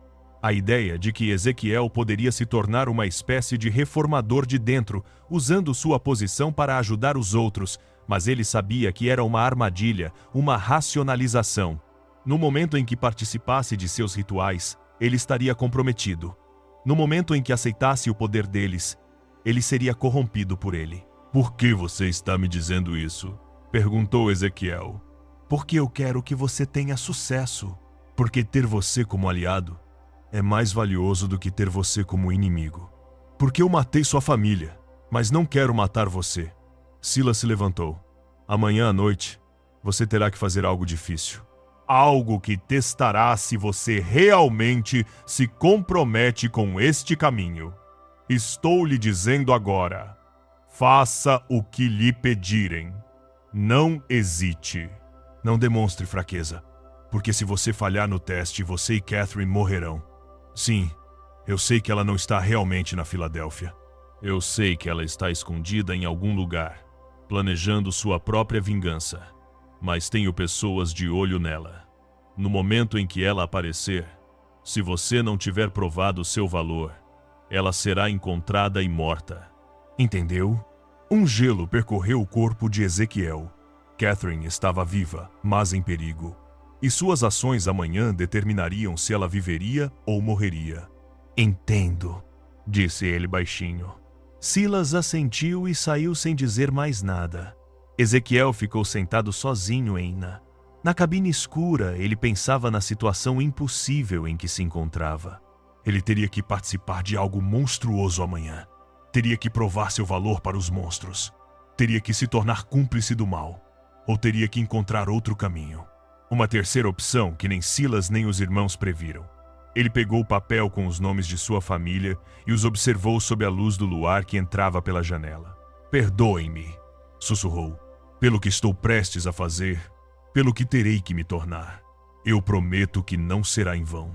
A ideia de que Ezequiel poderia se tornar uma espécie de reformador de dentro, usando sua posição para ajudar os outros, mas ele sabia que era uma armadilha, uma racionalização. No momento em que participasse de seus rituais, ele estaria comprometido. No momento em que aceitasse o poder deles, ele seria corrompido por ele. Por que você está me dizendo isso? Perguntou Ezequiel. Porque eu quero que você tenha sucesso. Porque ter você como aliado é mais valioso do que ter você como inimigo. Porque eu matei sua família, mas não quero matar você. Silas se levantou. Amanhã à noite, você terá que fazer algo difícil. Algo que testará se você realmente se compromete com este caminho. Estou lhe dizendo agora, faça o que lhe pedirem. Não hesite. Não demonstre fraqueza, porque se você falhar no teste, você e Catherine morrerão. Sim, eu sei que ela não está realmente na Filadélfia. Eu sei que ela está escondida em algum lugar, planejando sua própria vingança. Mas tenho pessoas de olho nela. No momento em que ela aparecer, se você não tiver provado seu valor, ela será encontrada e morta. Entendeu? Um gelo percorreu o corpo de Ezequiel. Catherine estava viva, mas em perigo. E suas ações amanhã determinariam se ela viveria ou morreria. Entendo, disse ele baixinho. Silas assentiu e saiu sem dizer mais nada. Ezequiel ficou sentado sozinho em Ina. Na cabine escura, ele pensava na situação impossível em que se encontrava. Ele teria que participar de algo monstruoso amanhã. Teria que provar seu valor para os monstros. Teria que se tornar cúmplice do mal. Ou teria que encontrar outro caminho. Uma terceira opção que nem Silas nem os irmãos previram. Ele pegou o papel com os nomes de sua família e os observou sob a luz do luar que entrava pela janela. Perdoem-me, sussurrou, pelo que estou prestes a fazer, pelo que terei que me tornar. Eu prometo que não será em vão.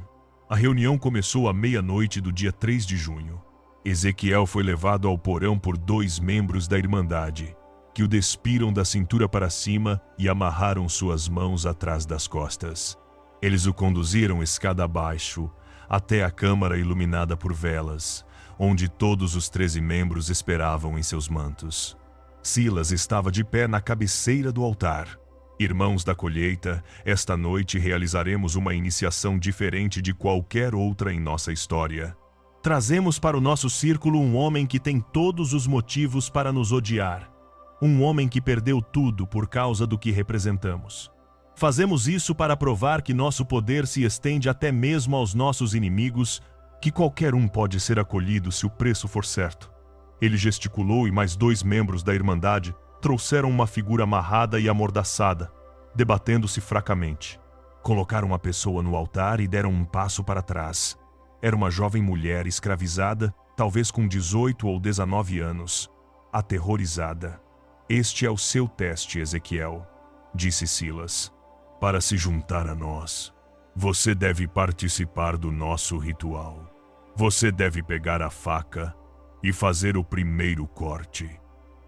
A reunião começou à meia-noite do dia 3 de junho. Ezequiel foi levado ao porão por 2 membros da Irmandade, que o despiram da cintura para cima e amarraram suas mãos atrás das costas. Eles o conduziram escada abaixo, até a câmara iluminada por velas, onde todos os 13 membros esperavam em seus mantos. Silas estava de pé na cabeceira do altar. Irmãos da colheita, esta noite realizaremos uma iniciação diferente de qualquer outra em nossa história. Trazemos para o nosso círculo um homem que tem todos os motivos para nos odiar. Um homem que perdeu tudo por causa do que representamos. Fazemos isso para provar que nosso poder se estende até mesmo aos nossos inimigos, que qualquer um pode ser acolhido se o preço for certo. Ele gesticulou e mais 2 membros da Irmandade trouxeram uma figura amarrada e amordaçada, debatendo-se fracamente. Colocaram a pessoa no altar e deram um passo para trás. Era uma jovem mulher escravizada, talvez com 18 ou 19 anos, aterrorizada. Este é o seu teste, Ezequiel, disse Silas. Para se juntar a nós, você deve participar do nosso ritual. Você deve pegar a faca e fazer o primeiro corte.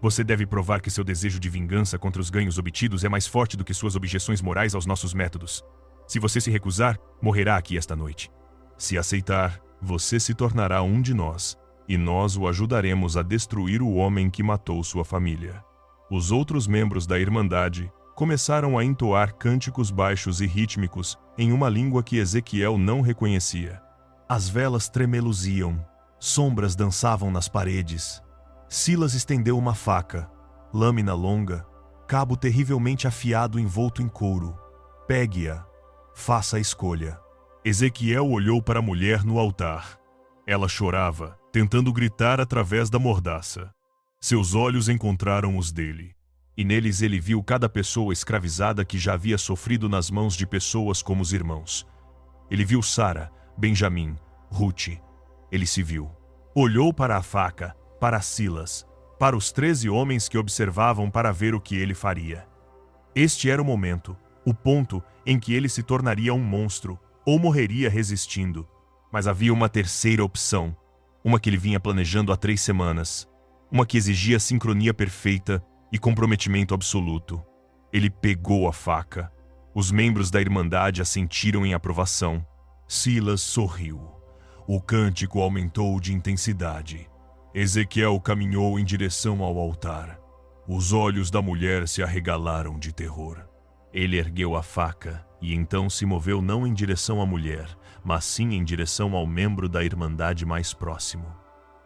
Você deve provar que seu desejo de vingança contra os ganhos obtidos é mais forte do que suas objeções morais aos nossos métodos. Se você se recusar, morrerá aqui esta noite. Se aceitar, você se tornará um de nós, e nós o ajudaremos a destruir o homem que matou sua família. Os outros membros da Irmandade começaram a entoar cânticos baixos e rítmicos em uma língua que Ezequiel não reconhecia. As velas tremeluziam, sombras dançavam nas paredes. Silas estendeu uma faca, lâmina longa, cabo terrivelmente afiado envolto em couro. Pegue-a, faça a escolha. Ezequiel olhou para a mulher no altar. Ela chorava, tentando gritar através da mordaça. Seus olhos encontraram os dele, e neles ele viu cada pessoa escravizada que já havia sofrido nas mãos de pessoas como os irmãos. Ele viu Sara, Benjamim, Ruth. Ele se viu. Olhou para a faca, para Silas, para os 13 homens que observavam para ver o que ele faria. Este era o momento, o ponto em que ele se tornaria um monstro, ou morreria resistindo. Mas havia uma terceira opção, uma que ele vinha planejando há 3 semanas, uma que exigia sincronia perfeita e comprometimento absoluto. Ele pegou a faca. Os membros da Irmandade assentiram em aprovação. Silas sorriu. O cântico aumentou de intensidade. Ezequiel caminhou em direção ao altar. Os olhos da mulher se arregalaram de terror. Ele ergueu a faca e então se moveu não em direção à mulher, mas sim em direção ao membro da Irmandade mais próximo.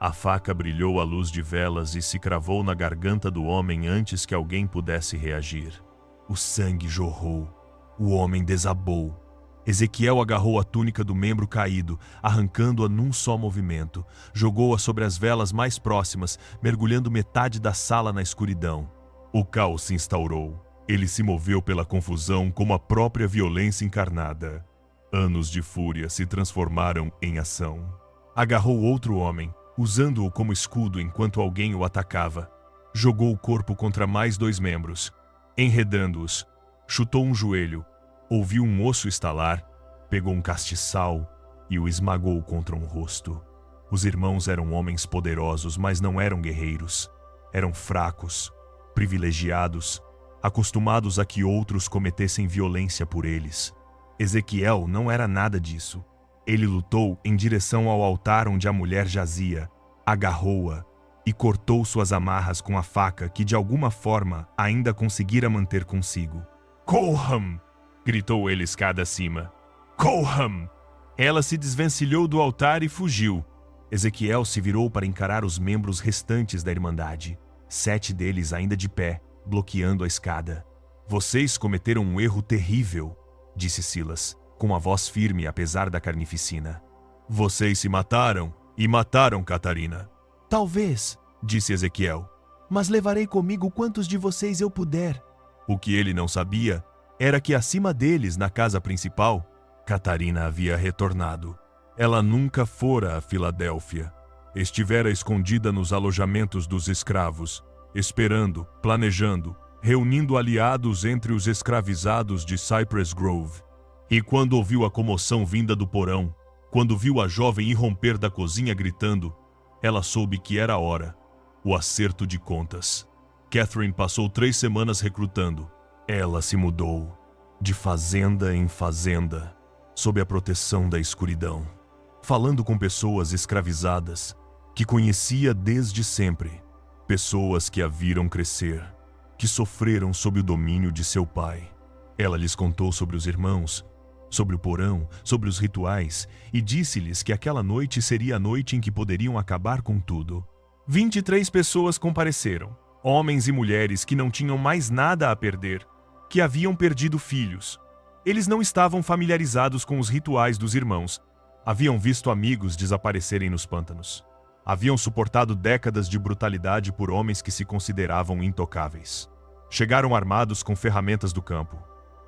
A faca brilhou à luz de velas e se cravou na garganta do homem antes que alguém pudesse reagir. O sangue jorrou. O homem desabou. Ezequiel agarrou a túnica do membro caído, arrancando-a num só movimento. Jogou-a sobre as velas mais próximas, mergulhando metade da sala na escuridão. O caos se instaurou. Ele se moveu pela confusão como a própria violência encarnada. Anos de fúria se transformaram em ação. Agarrou outro homem, usando-o como escudo enquanto alguém o atacava. Jogou o corpo contra mais 2 membros, enredando-os. Chutou um joelho, ouviu um osso estalar, pegou um castiçal e o esmagou contra um rosto. Os irmãos eram homens poderosos, mas não eram guerreiros. Eram fracos, privilegiados, acostumados a que outros cometessem violência por eles. Ezequiel não era nada disso. Ele lutou em direção ao altar onde a mulher jazia, agarrou-a e cortou suas amarras com a faca que de alguma forma ainda conseguira manter consigo. "Coham!" gritou ele escada acima. "Coham!" Ela se desvencilhou do altar e fugiu. Ezequiel se virou para encarar os membros restantes da Irmandade, 7 deles ainda de pé, bloqueando a escada. "Vocês cometeram um erro terrível", disse Silas, com a voz firme apesar da carnificina. "Vocês se mataram e mataram Catarina." Talvez, disse Ezequiel. mas levarei comigo quantos de vocês eu puder. O que ele não sabia era que acima deles, na casa principal, Catarina havia retornado. Ela nunca fora a Filadélfia. Estivera escondida nos alojamentos dos escravos, esperando, planejando, reunindo aliados entre os escravizados de Cypress Grove. E quando ouviu a comoção vinda do porão, quando viu a jovem irromper da cozinha gritando, ela soube que era a hora. O acerto de contas. Catherine passou 3 semanas recrutando. Ela se mudou, de fazenda em fazenda, sob a proteção da escuridão, falando com pessoas escravizadas, que conhecia desde sempre, pessoas que a viram crescer, que sofreram sob o domínio de seu pai. Ela lhes contou sobre os irmãos, sobre o porão, sobre os rituais, e disse-lhes que aquela noite seria a noite em que poderiam acabar com tudo. 23 pessoas compareceram, homens e mulheres que não tinham mais nada a perder, que haviam perdido filhos. Eles não estavam familiarizados com os rituais dos irmãos, haviam visto amigos desaparecerem nos pântanos. Haviam suportado décadas de brutalidade por homens que se consideravam intocáveis. Chegaram armados com ferramentas do campo,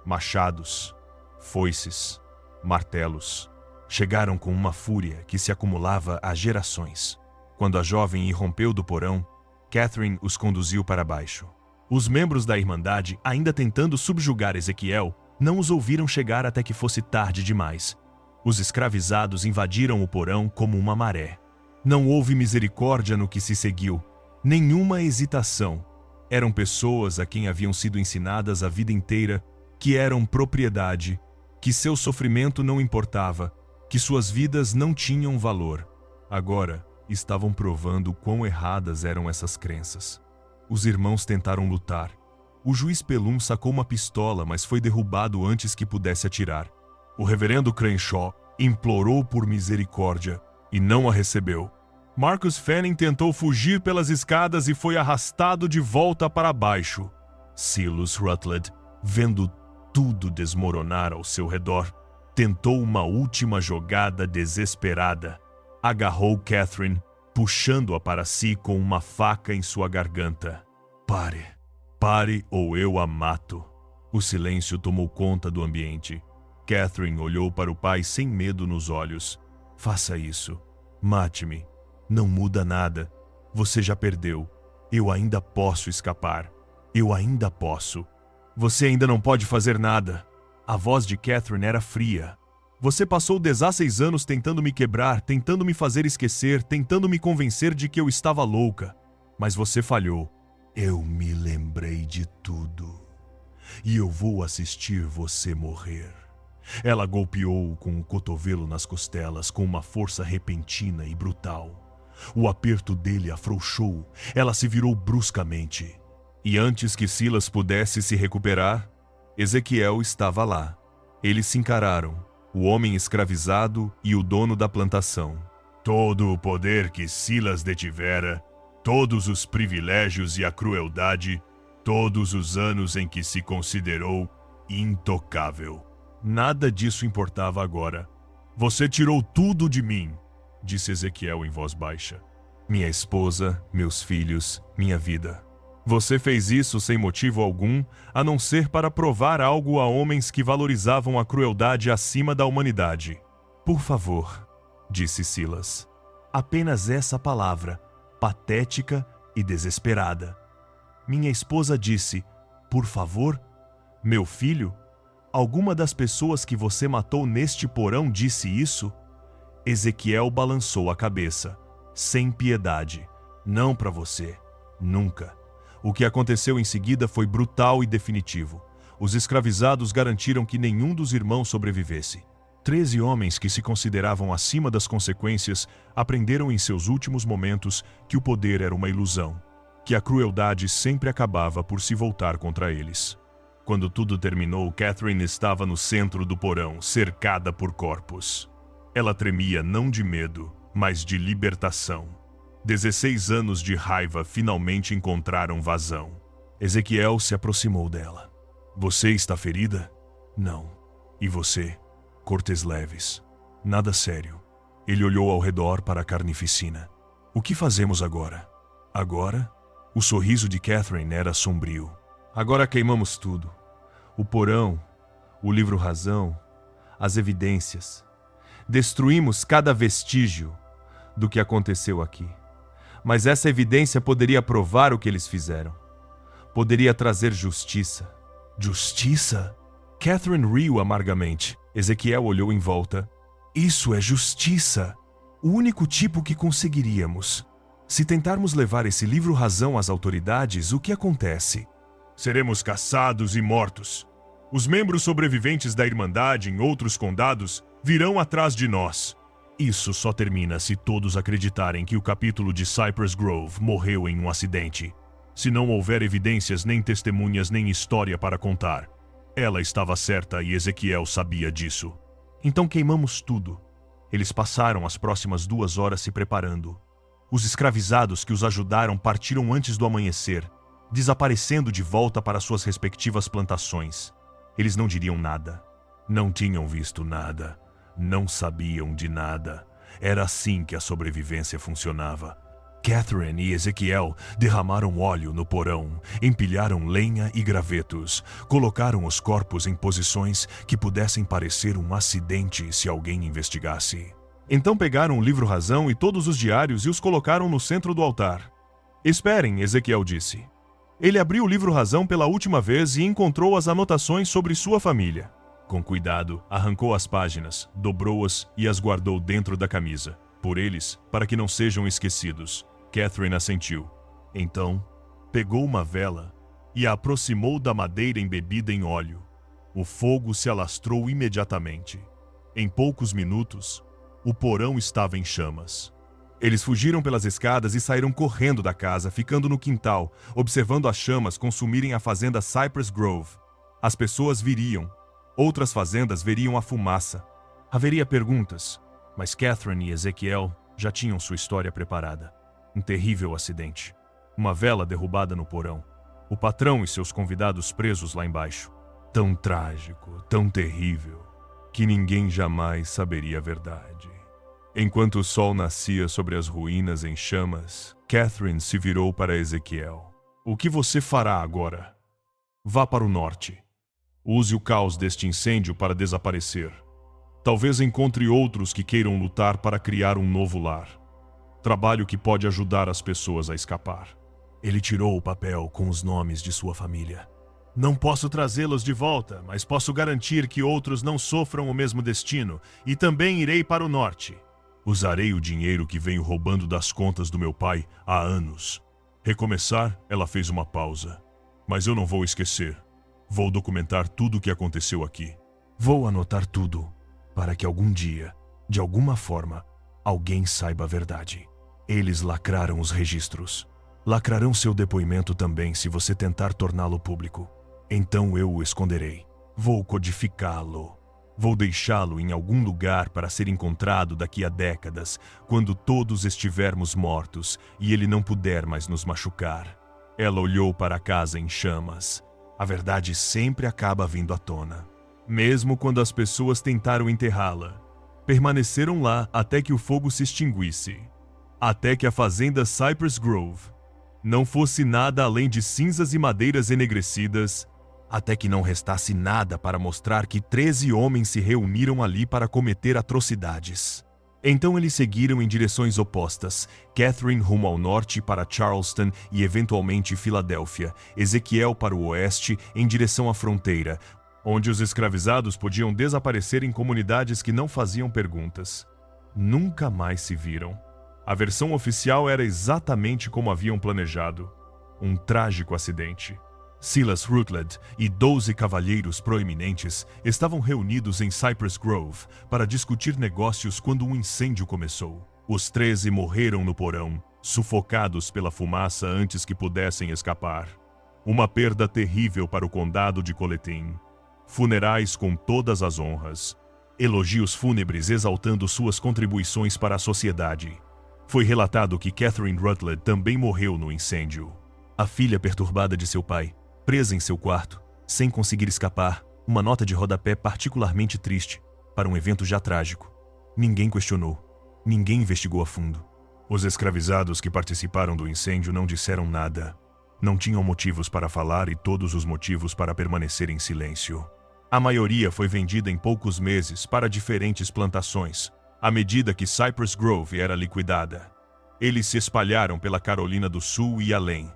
machados, foices, martelos. Chegaram com uma fúria que se acumulava há gerações. Quando a jovem irrompeu do porão, Catherine os conduziu para baixo. Os membros da Irmandade, ainda tentando subjugar Ezequiel, não os ouviram chegar até que fosse tarde demais. Os escravizados invadiram o porão como uma maré. Não houve misericórdia no que se seguiu, nenhuma hesitação. Eram pessoas a quem haviam sido ensinadas a vida inteira que eram propriedade, que seu sofrimento não importava, que suas vidas não tinham valor. Agora, estavam provando quão erradas eram essas crenças. Os irmãos tentaram lutar, O juiz Pelum sacou uma pistola, mas foi derrubado antes que pudesse atirar. O reverendo Crenshaw implorou por misericórdia e não a recebeu. Marcus Fanning tentou fugir pelas escadas e foi arrastado de volta para baixo. Silas Rutledge, vendo tudo desmoronar ao seu redor, tentou uma última jogada desesperada. Agarrou Catherine, puxando-a para si com uma faca em sua garganta. Pare ou eu a mato. O silêncio tomou conta do ambiente. Catherine olhou para o pai sem medo nos olhos. Faça isso. Mate-me. Não muda nada. Você já perdeu. Eu ainda posso escapar. Eu ainda posso. Você ainda não pode fazer nada. A voz de Catherine era fria. Você passou 16 anos tentando me quebrar, tentando me fazer esquecer, tentando me convencer de que eu estava louca. Mas você falhou. Eu me lembrei de tudo. E eu vou assistir você morrer. Ela golpeou-o com o cotovelo nas costelas com uma força repentina e brutal. O aperto dele afrouxou. Ela se virou bruscamente. E antes que Silas pudesse se recuperar, Ezequiel estava lá. Eles se encararam, o homem escravizado e o dono da plantação. Todo o poder que Silas detivera, todos os privilégios e a crueldade, todos os anos em que se considerou intocável. Nada disso importava agora. Você tirou tudo de mim, disse Ezequiel em voz baixa. Minha esposa, meus filhos, minha vida. Você fez isso sem motivo algum, a não ser para provar algo a homens que valorizavam a crueldade acima da humanidade. Por favor, disse Silas. Apenas essa palavra, patética e desesperada. Minha esposa disse, por favor? Meu filho? Alguma das pessoas que você matou neste porão disse isso? Ezequiel balançou a cabeça, sem piedade. Não para você. Nunca. O que aconteceu em seguida foi brutal e definitivo. Os escravizados garantiram que nenhum dos irmãos sobrevivesse. 13 homens que se consideravam acima das consequências aprenderam em seus últimos momentos que o poder era uma ilusão, que a crueldade sempre acabava por se voltar contra eles. Quando tudo terminou, Catherine estava no centro do porão, cercada por corpos. Ela tremia não de medo, mas de libertação. 16 anos de raiva finalmente encontraram vazão. Ezequiel se aproximou dela. Você está ferida? Não. E você? Cortes leves. Nada sério. Ele olhou ao redor para a carnificina. O que fazemos agora? Agora? O sorriso de Catherine era sombrio. Agora queimamos tudo. O porão, o livro-razão, as evidências. Destruímos cada vestígio do que aconteceu aqui. Mas essa evidência poderia provar o que eles fizeram. Poderia trazer justiça. Justiça? Catherine riu amargamente. Ezequiel olhou em volta. Isso é justiça. O único tipo que conseguiríamos. Se tentarmos levar esse livro-razão às autoridades, o que acontece? Seremos caçados e mortos. Os membros sobreviventes da Irmandade em outros condados virão atrás de nós. Isso só termina se todos acreditarem que o capítulo de Cypress Grove morreu em um acidente. Se não houver evidências, nem testemunhas, nem história para contar. Ela estava certa e Ezequiel sabia disso. Então queimamos tudo. Eles passaram as próximas 2 horas se preparando. Os escravizados que os ajudaram partiram antes do amanhecer, desaparecendo de volta para suas respectivas plantações. Eles não diriam nada. Não tinham visto nada. Não sabiam de nada. Era assim que a sobrevivência funcionava. Catherine e Ezequiel derramaram óleo no porão, empilharam lenha e gravetos, colocaram os corpos em posições que pudessem parecer um acidente se alguém investigasse. Então pegaram o livro-razão e todos os diários e os colocaram no centro do altar. Esperem, Ezequiel disse. Ele abriu o livro-razão pela última vez e encontrou as anotações sobre sua família. Com cuidado, arrancou as páginas, dobrou-as e as guardou dentro da camisa. Por eles, para que não sejam esquecidos. Catherine assentiu. Então, pegou uma vela e a aproximou da madeira embebida em óleo. O fogo se alastrou imediatamente. Em poucos minutos, o porão estava em chamas. Eles fugiram pelas escadas e saíram correndo da casa, ficando no quintal, observando as chamas consumirem a fazenda Cypress Grove. As pessoas viriam. Outras fazendas veriam a fumaça. Haveria perguntas, mas Catherine e Ezequiel já tinham sua história preparada. Um terrível acidente. Uma vela derrubada no porão. O patrão e seus convidados presos lá embaixo. Tão trágico, tão terrível, que ninguém jamais saberia a verdade. Enquanto o sol nascia sobre as ruínas em chamas, Catherine se virou para Ezequiel. O que você fará agora? Vá para o norte. Use o caos deste incêndio para desaparecer. Talvez encontre outros que queiram lutar para criar um novo lar. Trabalho que pode ajudar as pessoas a escapar. Ele tirou o papel com os nomes de sua família. Não posso trazê-los de volta, mas posso garantir que outros não sofram o mesmo destino, e também irei para o norte. Usarei o dinheiro que venho roubando das contas do meu pai há anos. Recomeçar, ela fez uma pausa. Mas eu não vou esquecer. Vou documentar tudo o que aconteceu aqui. Vou anotar tudo, para que algum dia, de alguma forma, alguém saiba a verdade. Eles lacraram os registros. Lacrarão seu depoimento também se você tentar torná-lo público. Então eu o esconderei. Vou codificá-lo. Vou deixá-lo em algum lugar para ser encontrado daqui a décadas, quando todos estivermos mortos e ele não puder mais nos machucar. Ela olhou para a casa em chamas. A verdade sempre acaba vindo à tona. Mesmo quando as pessoas tentaram enterrá-la, permaneceram lá até que o fogo se extinguisse. Até que a fazenda Cypress Grove não fosse nada além de cinzas e madeiras enegrecidas, até que não restasse nada para mostrar que 13 homens se reuniram ali para cometer atrocidades. Então eles seguiram em direções opostas, Catherine rumo ao norte para Charleston e eventualmente Filadélfia, Ezequiel para o oeste em direção à fronteira, onde os escravizados podiam desaparecer em comunidades que não faziam perguntas. Nunca mais se viram. A versão oficial era exatamente como haviam planejado. Um trágico acidente. Silas Rutledge e 12 cavalheiros proeminentes estavam reunidos em Cypress Grove para discutir negócios quando um incêndio começou. Os 13 morreram no porão, sufocados pela fumaça antes que pudessem escapar. Uma perda terrível para o condado de Coletim. Funerais com todas as honras. Elogios fúnebres exaltando suas contribuições para a sociedade. Foi relatado que Catherine Rutledge também morreu no incêndio. A filha perturbada de seu pai, presa em seu quarto, sem conseguir escapar, uma nota de rodapé particularmente triste, para um evento já trágico. Ninguém questionou. Ninguém investigou a fundo. Os escravizados que participaram do incêndio não disseram nada. Não tinham motivos para falar e todos os motivos para permanecer em silêncio. A maioria foi vendida em poucos meses para diferentes plantações, à medida que Cypress Grove era liquidada. Eles se espalharam pela Carolina do Sul e além,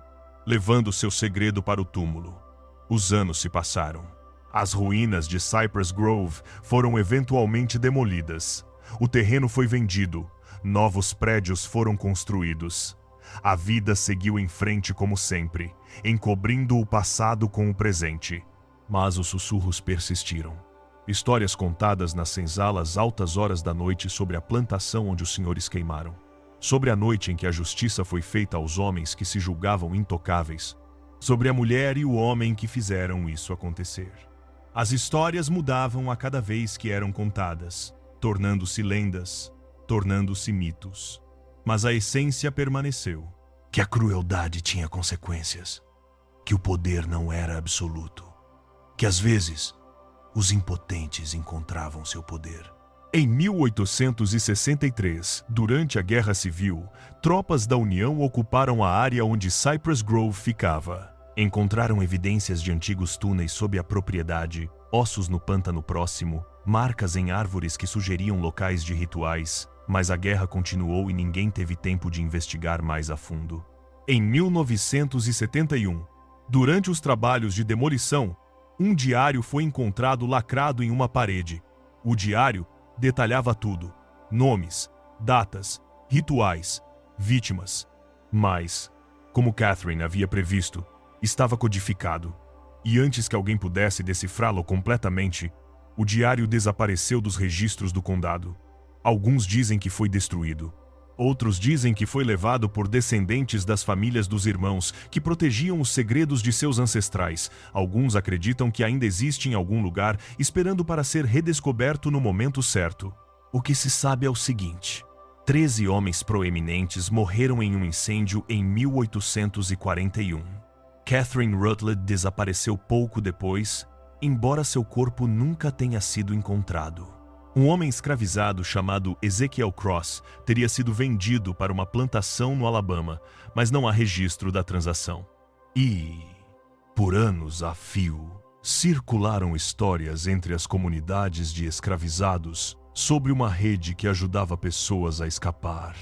levando seu segredo para o túmulo. Os anos se passaram. As ruínas de Cypress Grove foram eventualmente demolidas. O terreno foi vendido. Novos prédios foram construídos. A vida seguiu em frente como sempre, encobrindo o passado com o presente. Mas os sussurros persistiram. Histórias contadas nas senzalas altas horas da noite sobre a plantação onde os senhores queimaram. Sobre a noite em que a justiça foi feita aos homens que se julgavam intocáveis. Sobre a mulher e o homem que fizeram isso acontecer. As histórias mudavam a cada vez que eram contadas, tornando-se lendas, tornando-se mitos. Mas a essência permaneceu. Que a crueldade tinha consequências. Que o poder não era absoluto. Que às vezes, os impotentes encontravam seu poder. Em 1863, durante a Guerra Civil, tropas da União ocuparam a área onde Cypress Grove ficava. Encontraram evidências de antigos túneis sob a propriedade, ossos no pântano próximo, marcas em árvores que sugeriam locais de rituais, mas a guerra continuou e ninguém teve tempo de investigar mais a fundo. Em 1971, durante os trabalhos de demolição, um diário foi encontrado lacrado em uma parede. O diário detalhava tudo: nomes, datas, rituais, vítimas. Mas, como Catherine havia previsto, estava codificado. E antes que alguém pudesse decifrá-lo completamente, o diário desapareceu dos registros do condado. Alguns dizem que foi destruído. Outros dizem que foi levado por descendentes das famílias dos irmãos, que protegiam os segredos de seus ancestrais. Alguns acreditam que ainda existe em algum lugar, esperando para ser redescoberto no momento certo. O que se sabe é o seguinte: 13 homens proeminentes morreram em um incêndio em 1841. Catherine Rutledge desapareceu pouco depois, embora seu corpo nunca tenha sido encontrado. Um homem escravizado chamado Ezekiel Cross teria sido vendido para uma plantação no Alabama, mas não há registro da transação. E, por anos a fio, circularam histórias entre as comunidades de escravizados sobre uma rede que ajudava pessoas a escapar,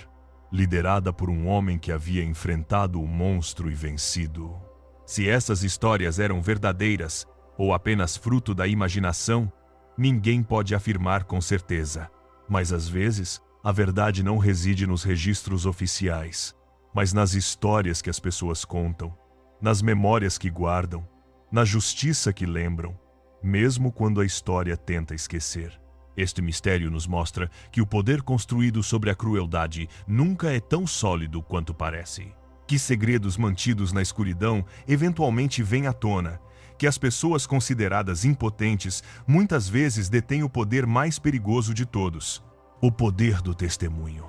liderada por um homem que havia enfrentado o monstro e vencido. Se essas histórias eram verdadeiras ou apenas fruto da imaginação, ninguém pode afirmar com certeza. Mas às vezes, a verdade não reside nos registros oficiais, mas nas histórias que as pessoas contam, nas memórias que guardam, na justiça que lembram, mesmo quando a história tenta esquecer. Este mistério nos mostra que o poder construído sobre a crueldade nunca é tão sólido quanto parece. Que segredos mantidos na escuridão eventualmente vêm à tona, que as pessoas consideradas impotentes muitas vezes detêm o poder mais perigoso de todos: o poder do testemunho,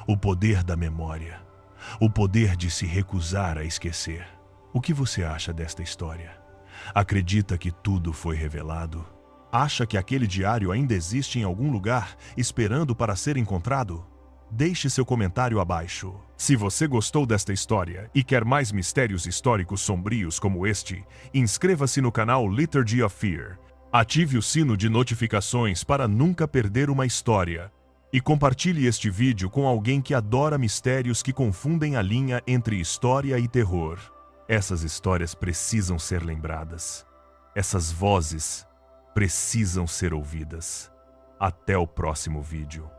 o poder da memória, o poder de se recusar a esquecer. O que você acha desta história? Acredita que tudo foi revelado? Acha que aquele diário ainda existe em algum lugar, esperando para ser encontrado? Deixe seu comentário abaixo. Se você gostou desta história e quer mais mistérios históricos sombrios como este, inscreva-se no canal Liturgy of Fear. Ative o sino de notificações para nunca perder uma história. E compartilhe este vídeo com alguém que adora mistérios que confundem a linha entre história e terror. Essas histórias precisam ser lembradas. Essas vozes precisam ser ouvidas. Até o próximo vídeo.